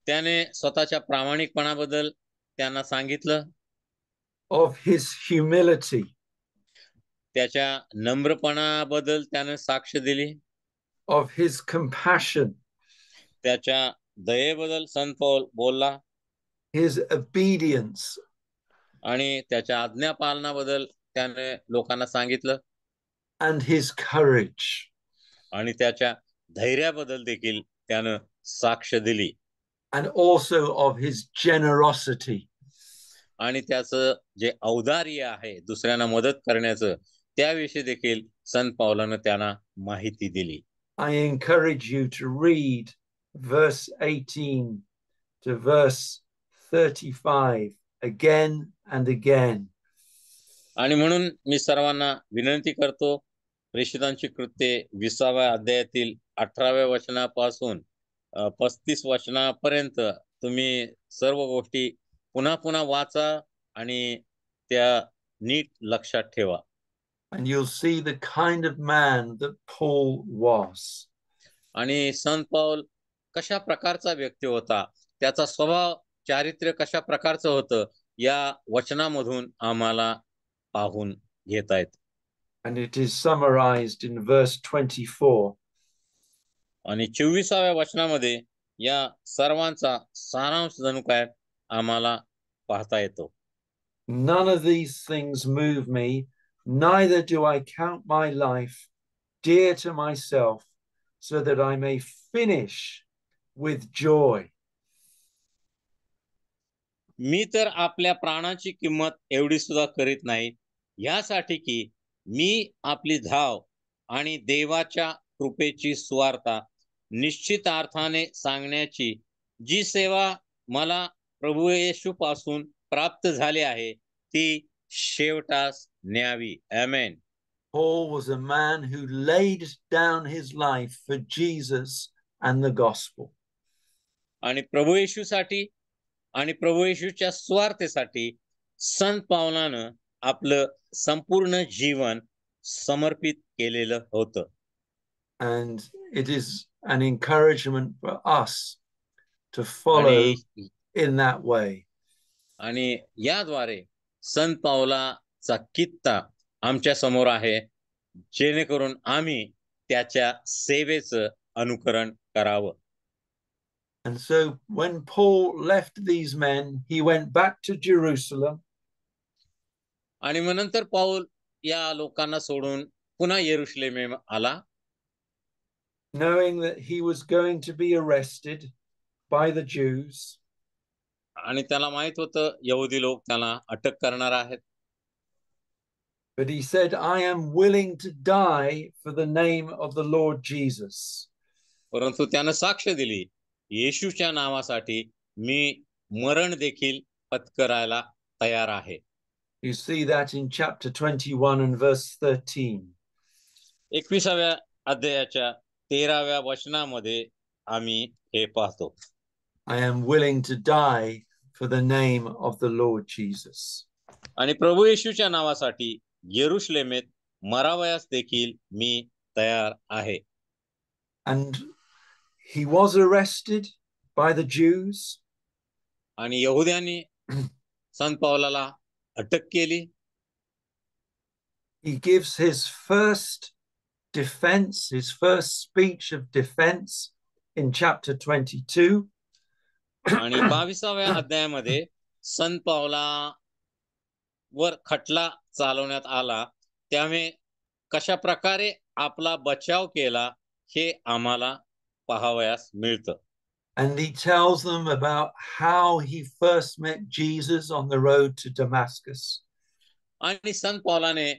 त्याने स्वतःच्या प्रामाणिकपणाबद्दल त्यांना सांगितलं. Of his humility. त्याच्या नम्रपणाबद्दल त्याने साक्ष दिली. Of his compassion. त्याच्या दयेबद्दल संत पौल बोलला. His obedience. आणि त्याच्या आज्ञा पालनाबद्दल त्याने लोकांना सांगितलं. And his courage. आणि त्याच्या धैर्याबद्दल देखील त्याने साक्ष दिली. And also of his generosity. आणि त्याचं जे औदार्य आहे दुसऱ्यांना मदत करण्याचं त्याविषयी देखील संत पौलानं त्यांना माहिती दिली. I encourage you to read verse 18 to verse 35 again and again. आणि म्हणून मी सर्वांना विनंती करतो, प्रेषितांची कृत्ये 20व्या अध्यायातील 18व्या वचनापासून 35 वचनापर्यंत तुम्ही सर्व गोष्टी पुन्हा पुन्हा वाचा आणि त्या नीट लक्षात ठेवा. And you'll see the kind of man that Paul was. आणि संत पौल कशा प्रकारचा व्यक्ती होता, त्याचा स्वभाव चारित्र्य कशा प्रकारचं होतं या वचनामधून आम्हाला पाहून घेता येत. And it is summarized in verse 24. आणि 24व्या वचनामध्ये या सर्वांचा सारांश जणू काय आम्हाला पाहता येतो. None of these things move me, neither do I count my life dear to myself, so that I may finish with joy. मी तर आपल्या प्राणाची किंमत एवढी सुद्धा करीत नाही, यासाठी की मी आपली धाव आणि देवाच्या कृपेची सुवार्ता निश्चित अर्थाने सांगण्याची जी सेवा मला प्रभू येशू पासून प्राप्त झाली आहे ती शेवटास न्यावी. आमेन. Paul was a man who laid down his life for Jesus and the gospel. आणि प्रभू येशूसाठी आणि प्रभू येशूच्या स्वार्थेसाठी संत पौलानं आपलं संपूर्ण जीवन समर्पित केलेलं होतं. And it is an encouragement for us to follow in that way. आणि याद्वारे संत पौलाचा कित्ता आमच्या समोर आहे, जेणेकरून आम्ही त्याच्या सेवेचं अनुकरण करावं. And so when Paul left these men, he went back to Jerusalem. आणि मग नंतर पाऊल या लोकांना सोडून पुन्हा यरुशलेम आला, knowing that he was going to be arrested by the Jews. आणि त्याला माहित होतं यहुदी लोक त्याला अटक करणार आहेत. But he said, I am willing to die for the name of the Lord Jesus. परंतु त्यानं साक्ष दिली, येशूच्या नावासाठी मी मरण देखील पत्करायला तयार आहे. You see that in chapter 21 and verse 13. 21व्या अध्यायाच्या 13व्या वचनामध्ये आम्ही हे पाहतो. I am willing to die for the name of the Lord Jesus. आणि प्रभू येशूच्या नावासाठी यरुशलेमेत मरावयास देखील मी तयार आहे. And he was arrested by the Jews. आणि यहुद्यांनी संत पौलाला अटक केली. He gives his first defense, his first speech of defense in chapter 22. आणि 22व्या अध्यायामध्ये संत पौला वर खटला चालवण्यात आला, त्यामुळे कशा प्रकारे आपला बचाव केला हे आम्हाला पाहावयास मिळतं. And he tells them about how he first met Jesus on the road to Damascus. आणि संत पौलाने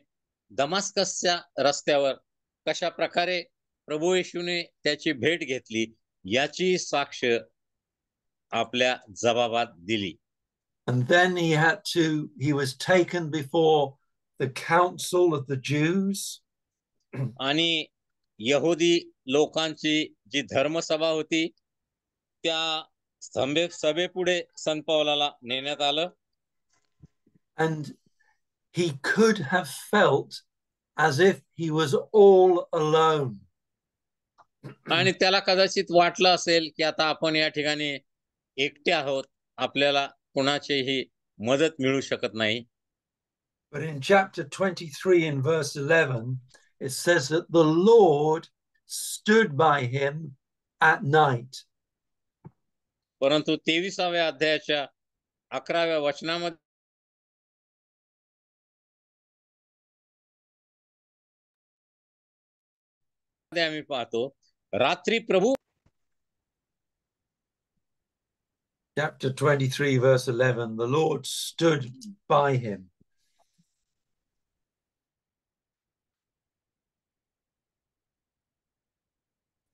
दमास्कसच्या रस्त्यावर कशा प्रकारे प्रभू येशूने त्याची भेट घेतली याची साक्ष आपल्या जबाबात दिली. And then he was taken before the council of the Jews. आणि यहुदी लोकांची जी धर्मसभा होती त्या सभेपुढे संत पौलाला नेण्यात आलं. And he could have felt as if he was all alone. आणि त्याला कदाचित वाटलं असेल की आता आपण या ठिकाणी एकटे आहोत, आपल्याला कोणाचीही मदत मिळू शकत नाही. But in chapter 23 in verse 11 it says that the Lord stood by him at night. परंतु 23व्या अध्यायाच्या 11व्या वचनामध्ये आम्ही पाहतो, रात्री प्रभू. Chapter 23 verse 11, the Lord stood by him.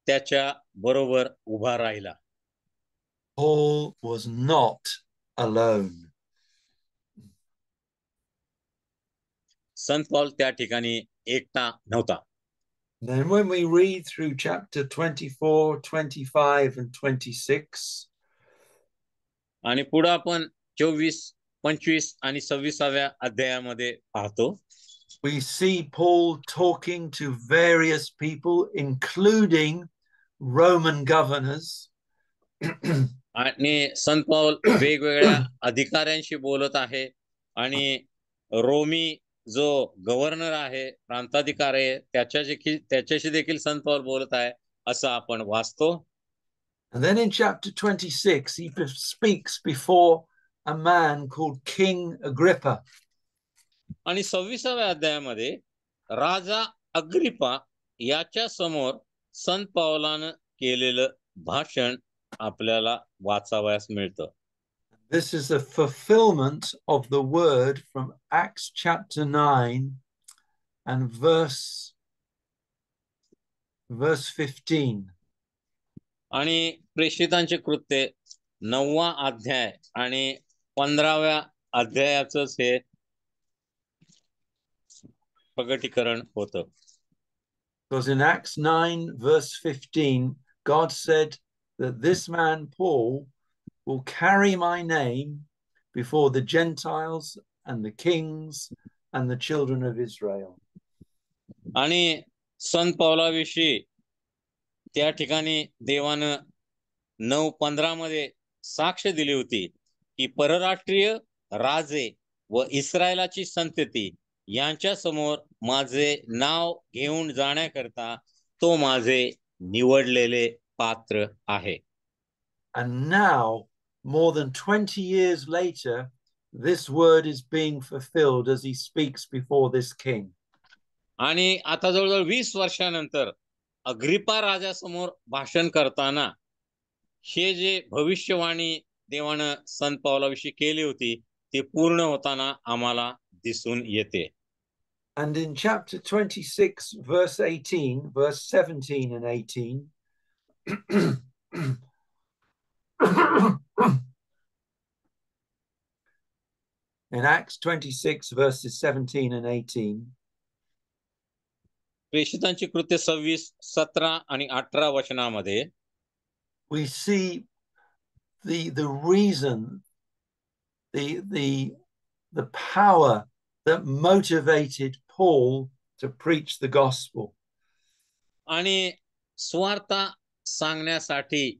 त्याच्या बरोबर उभा राहिला. Paul was not alone. संत पौल त्या ठिकाणी एकटा नव्हता. Then when we read through chapter 24, 25 and 26, आणि पुढे आपण 24, 25 आणि 26व्या अध्यायामध्ये पाहतो, we see Paul talking to various people, including Roman governors. आणि संत पौल वेगवेगळ्या अधिकाऱ्यांशी बोलत आहे आणि रोमी जो गव्हर्नर आहे, प्रांताधिकारी आहे, त्याच्याशी देखील संत पौल बोलत आहे असं आपण वाचतो. And then in chapter 26 he speaks before a man called King Agrippa. आणि 26व्या अध्यायामध्ये राजा अग्रिपा याच्या समोर संत पौलानं केलेलं भाषण आपल्याला वाचावयास मिळतं. This is a fulfillment of the word from Acts chapter 9 and verse 15. आणि प्रेषितांचे कृत्य 9वा अध्याय आणि 15व्या अध्यायाचंच हे प्रगटीकरण होतं. Because in Acts 9 verse 15, God said that this man Paul will carry my name before the Gentiles and the kings and the children of Israel. आणि संत पौलाविषयी त्या ठिकाणी देवानं 9:15 मध्ये साक्ष दिली होती की परराष्ट्रीय राजे व इस्रायलाची संतती यांच्या समोर माझे नाव घेऊन जाण्याकरता तो माझे निवडलेले पात्र आहे. And now, more than 20 years later, this word is being fulfilled as he speaks before this king. आणि आता जवळजवळ 20 वर्षानंतर अग्रिपा राजासमोर भाषण करताना हे जे भविष्यवाणी देवानं संत पौलाविषयी केली होती ते पूर्ण होताना आम्हाला दिसून येते. And in chapter 26, verse 18, verse 17 and 18, in Acts 26, verses 17 and 18, प्रेषितांची कृत्य 26, 17 आणि 18 वचनामध्ये we see the reason, the power that motivated Paul to preach the gospel. आणि सुवार्ता सांगण्यासाठी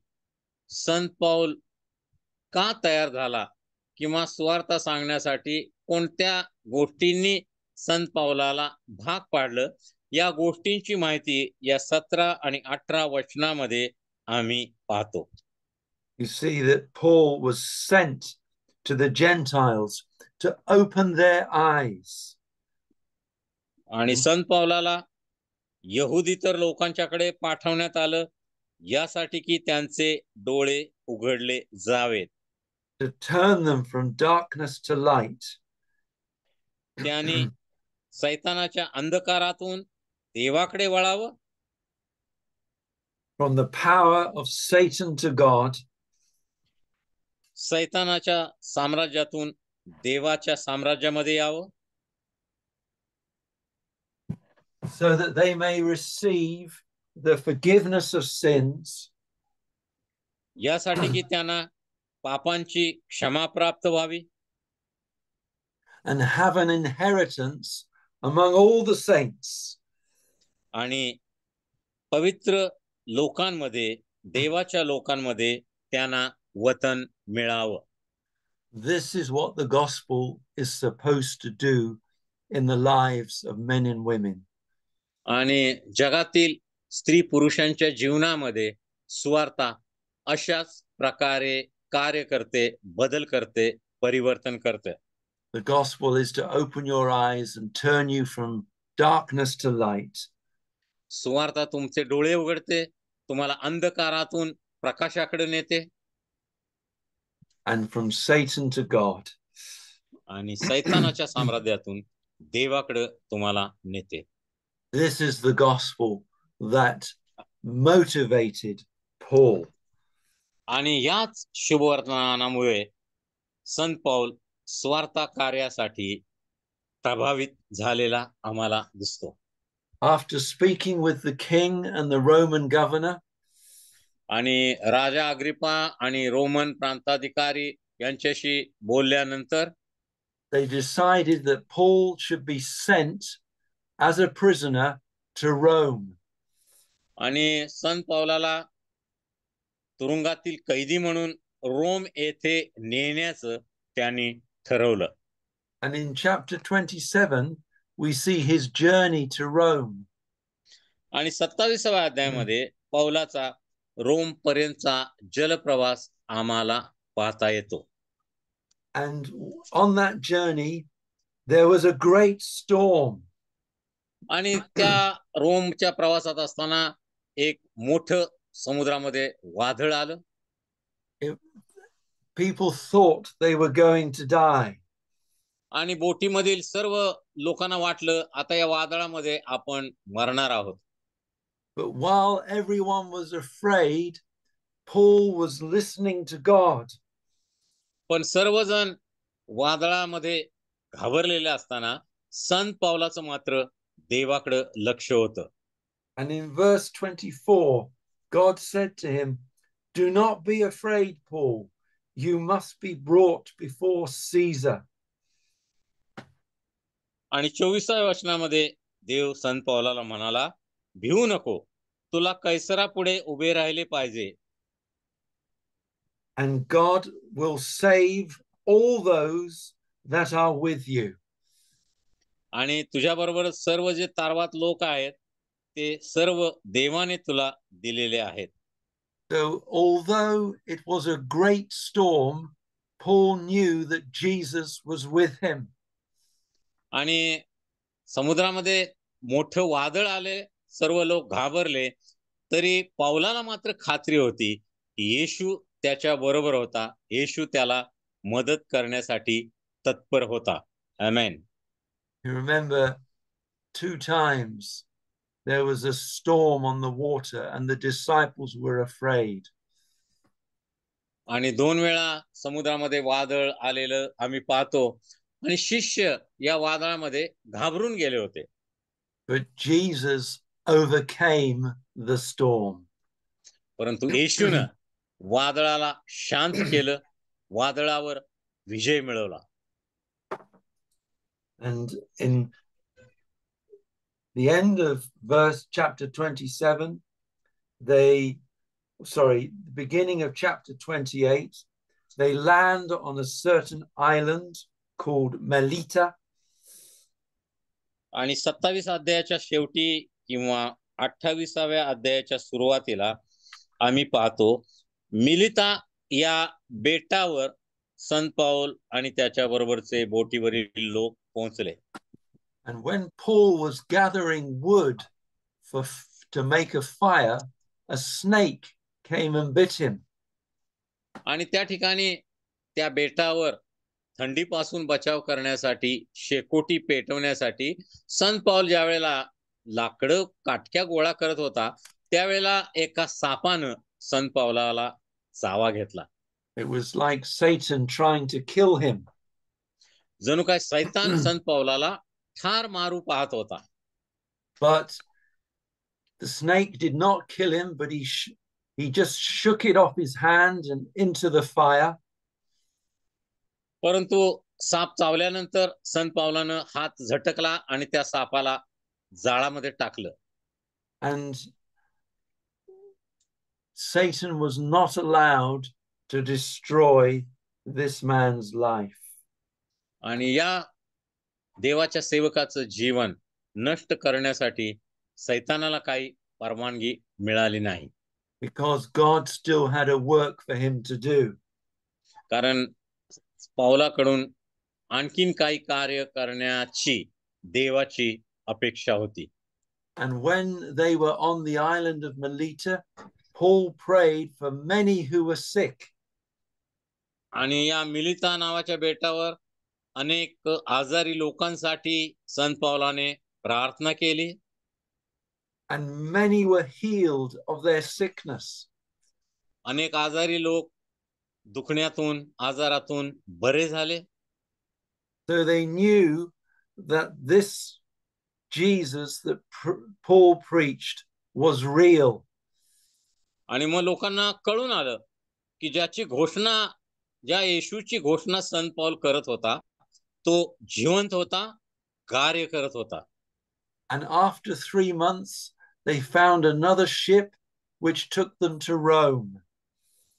संत पौल का तयार झाला किंवा सुवार्ता सांगण्यासाठी कोणत्या गोष्टींनी संत पौलाला भाग पाडलं या गोष्टींची माहिती या 17 आणि 18 वचनामध्ये आम्ही पाहतो. You see that Paul was sent to the Gentiles to open their eyes. आणि संत पौलाला यहुदीतर लोकांच्याकडे पाठवण्यात आलं यासाठी की त्यांचे डोळे उघडले जावेत. To turn them from darkness to light. त्यांनी सैतानाच्या अंधकारातून देवाकडे वळावं. From the power of Satan to God. सैतानाच्या साम्राज्यातून देवाच्या साम्राज्यामध्ये यावं. So that they may receive the forgiveness of sins. यासाठी की त्यांना पापांची क्षमा प्राप्त व्हावी. And have an inheritance among all the saints. आणि पवित्र लोकांमध्ये देवाच्या लोकांमध्ये त्यांना वतन मिळावं. This is what the gospel is supposed to do in the lives of men and women. आणि जगातील स्त्री पुरुषांच्या जीवनामध्ये सुवार्ता अशाच प्रकारे कार्य करते, बदल करते, परिवर्तन करते. The gospel is to open your eyes and turn you from darkness to light. सुवार्ता तुमचे डोळे उघडते, तुम्हाला अंधकारातून प्रकाशाकडे नेते. And from Satan to God. आणि सैतानाच्या साम्राज्यातून देवाकडे तुम्हाला नेते. This is the gospel that motivated Paul. आणि याच शुभवर्तमानामुळे संत पौल स्वार्थ कार्यासाठी प्रभावित झालेला आम्हाला दिसतो. After speaking with the king and the Roman governor, आणि राजा अग्रिपा आणि रोमन प्रांताधिकारी यांच्याशी बोलल्यानंतर they decided that Paul should be sent as a prisoner to Rome. आणि संत पौलाला तुरुंगातील कैदी म्हणून रोम येथे नेण्याचं त्यांनी ठरवलं. And in chapter 27 we see his journey to Rome. आणि 27व्या अध्यायामध्ये पौलाचा रोम पर्यंतचा जलप्रवास आम्हाला पाहता येतो. And on that journey there was a great storm. आणि त्या रोमच्या प्रवासात असताना एक मोठं समुद्रामध्ये वादळ आलं. People thought they were going to die. आणि बोटीमधील सर्व लोकांना वाटलं आता या वादळामध्ये आपण मरणार आहोत. But while everyone was afraid, Paul was listening to God. पण सर्वजण वादळामध्ये घाबरलेले असताना संत पौलाचं मात्र देवाकडे लक्ष होतं. And in verse 24, God said to him, "Do not be afraid, Paul. You must be brought before Caesar." आणि 24व्या वचनामध्ये देव संत पौलाला म्हणाला, भिवू नको, तुला कैसरापुढे उभे राहिले पाहिजे. And God will save all those that are with you. आणि तुझ्याबरोबर सर्व जे तारवात लोक आहेत ते सर्व देवाने तुला दिलेले आहेत. So although it was a great storm, Paul knew that Jesus was with him. आणि समुद्रामध्ये मोठं वादळ आले, सर्व लोक घाबरले, तरी पौलाला मात्र खात्री होती की येशू त्याच्या बरोबर होता, येशू त्याला मदत करण्यासाठी तत्पर होता. आमेन. You remember 2 times there was a storm on the water and the disciples were afraid. आणि 2 वेळा समुद्रामध्ये वादळ आलेलं आम्ही पाहतो आणि शिष्य या वादळामध्ये घाबरून गेले होते. But Jesus overcame the storm. परंतु येशूनं वादळाला शांत केलं, वादळावर विजय मिळवला. And in the end of chapter 27, the beginning of chapter 28, they land on a certain island called Melita. आणि 27 अध्यायाच्या शेवटी किंवा 28व्या अध्यायाच्या सुरुवातीला आम्ही पाहतो मिलिता या बेटावर संत पौल आणि त्याच्या बरोबरचे बोटीवरील लोक पोहोचले. And when Paul was gathering wood to make a fire, a snake came and bit him. आणि त्या ठिकाणी त्या बेटावर थंडीपासून बचाव करण्यासाठी, शेकोटी पेटवण्यासाठी संत पौल ज्या वेळेला लाकडं काटक्या गोळा करत होता, त्यावेळेला एका सापानं संत पौलाला चावा घेतला. It was like Satan trying to kill him. जणू काय शैतान संत पौलाला ठार मारू पाहत होता. But the snake did not kill him, but he just shook it off his hand and into the fire. परंतु साप चावल्यानंतर संत पौलानं हात झटकला आणि त्या सापाला जाळामध्ये टाकलं. And Satan was not allowed to destroy this man's life. आणि या देवाच्या सेवकाचं जीवन नष्ट करण्यासाठी सैतानाला काही परवानगी मिळाली नाही. Because God still had a work for him to do. कारण पौलाकडून आणखीन काही कार्य करण्याची देवाची अपेक्षा होती. And when they were on the island of Melita, Paul prayed for many who were sick. आणि या मिलिता नावाच्या बेटावर अनेक आजारी लोकांसाठी संत पौलाने प्रार्थना केली. And many were healed of their sickness. अनेक आजारी लोक दुखण्यातून, आजारातून बरे झाले. So they knew that this Jesus that Paul preached was real. आणि मग लोकांना कळून आलं की ज्या येशूची घोषणा संत पौल करत होता, तो जिवंत होता, कार्य करत होता. And after 3 months, they found another ship which took them to Rome.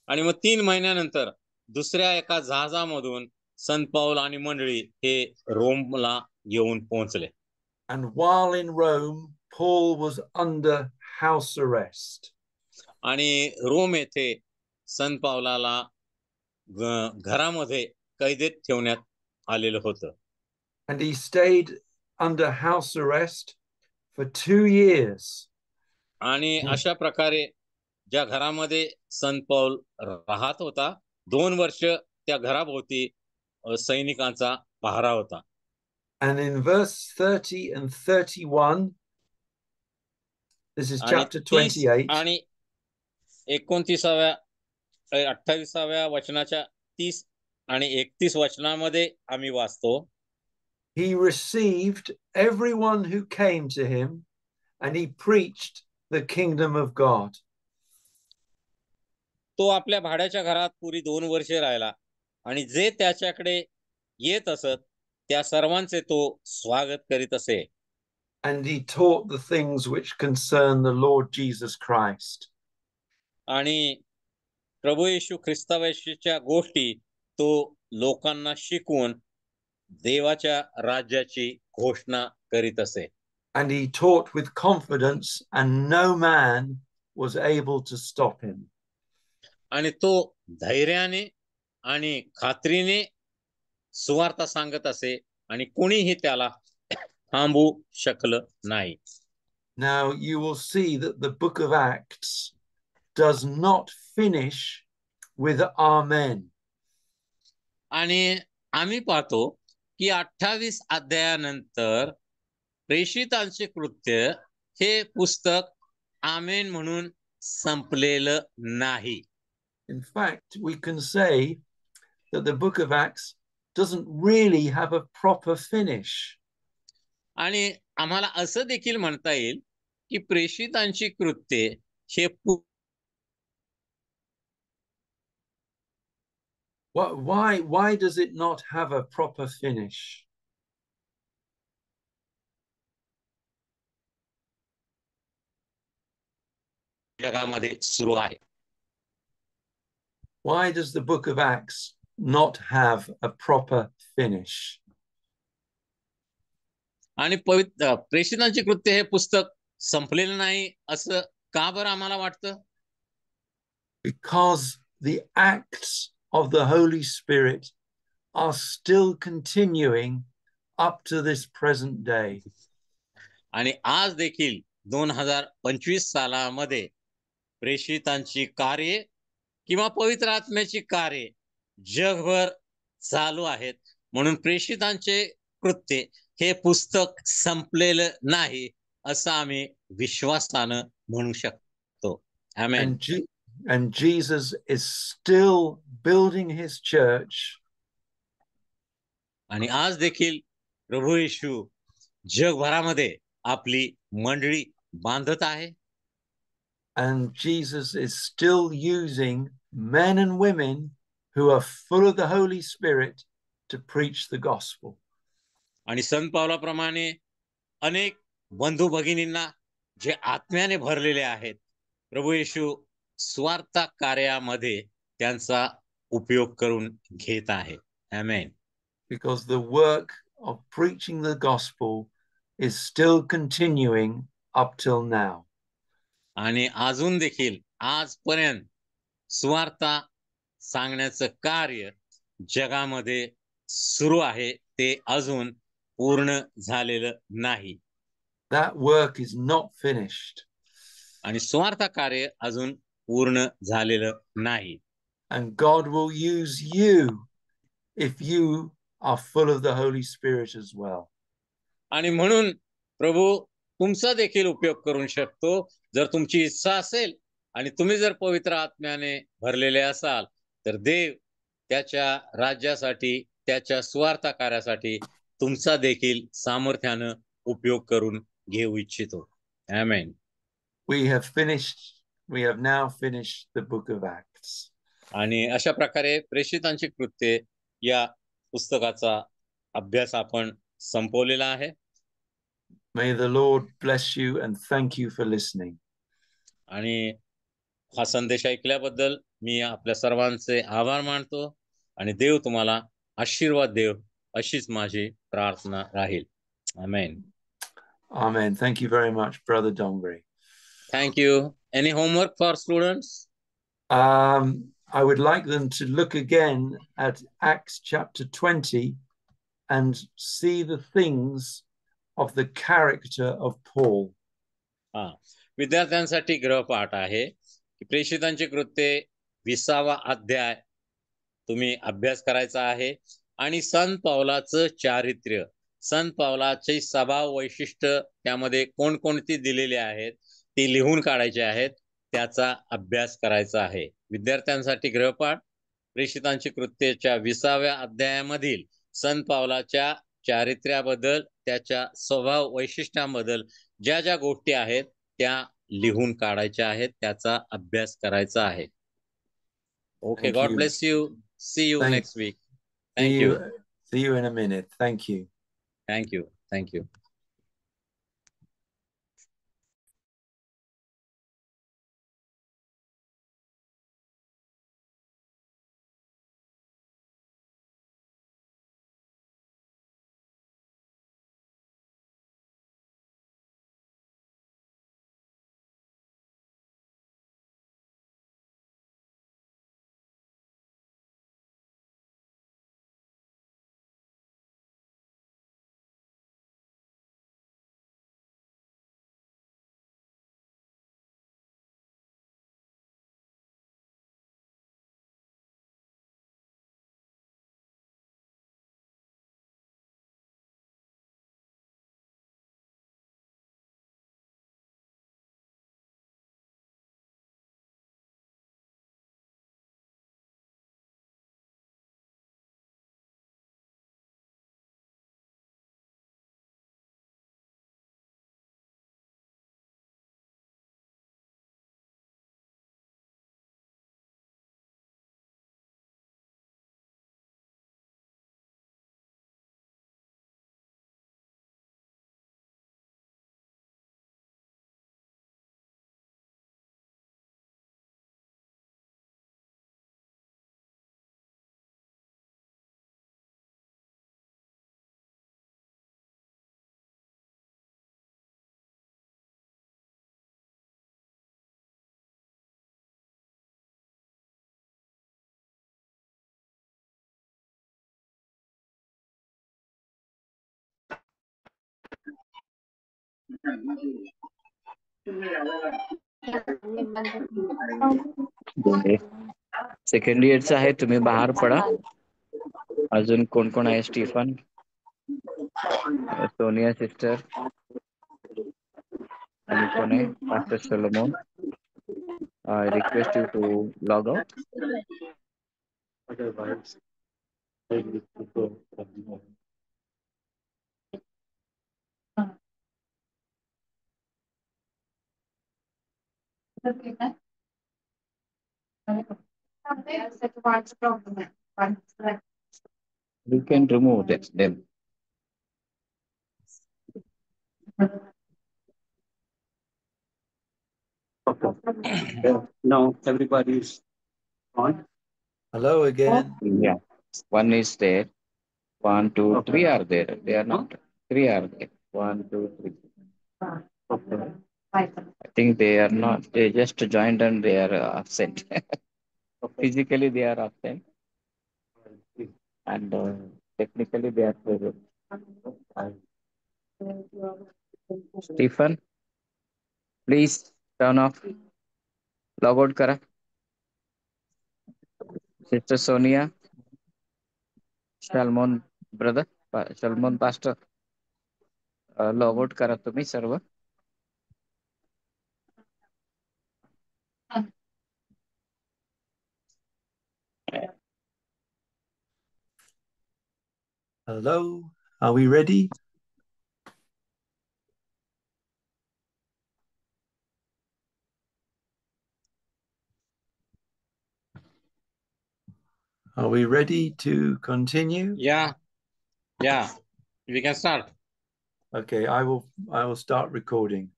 आणि मग 3 महिन्यानंतर दुसऱ्या एका जहाजामधून संत पौल आणि मंडळी हे रोमला येऊन पोहोचले. And while in Rome, Paul was under house arrest. आणि रोम येथे संत पौलाला घरामध्ये कैदेत ठेवण्यात आलेलं होतं. And he stayed under house arrest for 2 years. आणि अशा प्रकारे ज्या घरामध्ये संत पौल राहत होता, 2 वर्ष त्या घराभोवती सैनिकांचा पहारा होता. And in verse 30 and 31, this is chapter 28. आणि 28व्या वचनाच्या 30 आणि 31 वचनामध्ये आम्ही वाचतो. He received everyone who came to him and he preached the kingdom of God. तो आपल्या भाड्याच्या घरात पुरी 2 वर्षे राहिला आणि जे त्याच्याकडे येत असत त्या सर्वांचे तो स्वागत करीत असे. And he taught the things which concern the Lord Jesus Christ. आणि प्रभू येशू ख्रिस्ताच्या गोष्टी तो लोकांना शिकवून देवाच्या राज्याची घोषणा करीत असे. And he taught with confidence and no man was able to stop him. आणि तो धैर्याने आणि खात्रीने सुवार्ता सांगत असे आणि कोणीही त्याला थांबवू शकलं नाही. Now you will see that the book of Acts does not finish with Amen. आणि आम्ही पाहतो की 28 अध्यायानंतर प्रेषितांचे कृत्य हे पुस्तक आमेन म्हणून संपलेलं नाही. In fact, we can say that the book of Acts doesn't really have a proper finish. आणि आम्हाला असं देखील म्हणता येईल की प्रेषितांची कृत्ये हे Why does it not have a proper finish? जगामध्ये सुरू आहे. Why does the book of Acts not have a proper finish? आणि प्रेषितांची कृत्य हे पुस्तक संपलेलं नाही असं का बरं आम्हाला वाटतं? Because the acts of the Holy Spirit are still continuing up to this present day. आणि आज देखील 2025 सालामध्ये प्रेषितांची कार्ये किंवा पवित्र आत्म्याची कार्ये जगभर चालू आहेत. म्हणून प्रेषितांचे कृत्य हे पुस्तक संपलेलं नाही असं आम्ही विश्वासानं म्हणू शकतो. आमेन. And Jesus is still building his church. आणि आज देखील प्रभू येशू जगभरामध्ये आपली मंडळी बांधत आहे. And Jesus is still using men and women who are full of the Holy Spirit to preach the gospel. आणि संत पावलाप्रमाणे अनेक बंधू भगिनींना जे आत्म्याने भरलेले आहेत, प्रभू येशू स्वार्थ कार्यामध्ये त्यांचा उपयोग करून घेत आहे. आमेन. Because the work of preaching the gospel is still continuing up till now. आणि अजून देखील आजपर्यंत स्वार्थ सांगण्याचं कार्य जगामध्ये सुरू आहे, ते अजून पूर्ण झालेलं नाही. That work is not finished. आणि स्वार्थ कार्य अजून पूर्ण झालेलं नाही. And God will use you if you are full of the Holy Spirit as well. आणि म्हणून प्रभू तुमचा देखील उपयोग करू शकतो जर तुमची इच्छा असेल आणि तुम्ही जर पवित्र आत्म्याने भरलेले असाल तर देव त्याच्या राज्यासाठी, त्याच्या स्वार्थ कार्यासाठी तुमचा देखील सामर्थ्यानं उपयोग करून घेऊ इच्छितो. आमेन. We have now finished the book of Acts. आणि अशा प्रकारे प्रेषितांची कृत्ये या पुस्तकाचा अभ्यास आपण संपवलेला आहे. May the Lord bless you and thank you for listening. आणि हा संदेश ऐकल्याबद्दल मी आपल्या सर्वांचे आभार मानतो आणि देव तुम्हाला आशीर्वाद देव अशीच माझी प्रार्थना राहील. आमेन. Amen. Thank you very much, Brother Dongri. Thank you. Any homework for students? I would like them to look again at Acts chapter 20 and see the things of the character of Paul. विद्यार्थ्यांसाठी गृहपाठ आहे की प्रेषितांची कृत्ये 20वा अध्याय तुम्ही अभ्यास करायचा आहे आणि संत पावलाचं चारित्र्य, संत पावलाचे स्वभाव वैशिष्ट्य त्यामध्ये कोणकोणती दिलेली आहेत ती लिहून काढायची आहेत, त्याचा अभ्यास करायचा आहे. विद्यार्थ्यांसाठी गृहपाठ प्रेषितांची कृत्याच्या 20व्या अध्यायामधील संत पावलाच्या चारित्र्याबद्दल, त्याच्या स्वभाव वैशिष्ट्यांबद्दल ज्या ज्या गोष्टी आहेत त्या लिहून काढायच्या आहेत, त्याचा अभ्यास करायचा आहे. Okay, God bless you. See you next week. Thank you. See you in a minute. Thank you. Thank you. Thank you. Second इयरचा आहे, तुम्ही बाहेर पडा. अजून कोण कोण आहे? स्टीफन, सोनिया सिस्टर, आणि कोण आहे? Pastor Solomon. I request you to log out. Otherwise, I need to go from home. You can remove them. Okay. Now everybody is on. Hello again. Yeah, one is there. 1, 2, 3 are there. They are not. 3 are there. 1, 2, 3. Okay. I think they are not. They just joined and they are absent. Physically they are absent, and technically they are present. Stephen, please turn off. Log out करा. Sister Sonia, Shalmon brother, Shalmon pastor, log out करा तुम्ही सर्व. Hello. Are we ready? Are we ready to continue? Yeah. We can start. Okay, I will start recording.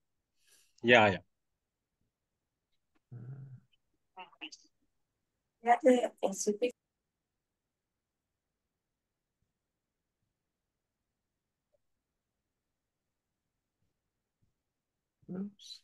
Yeah. Oops.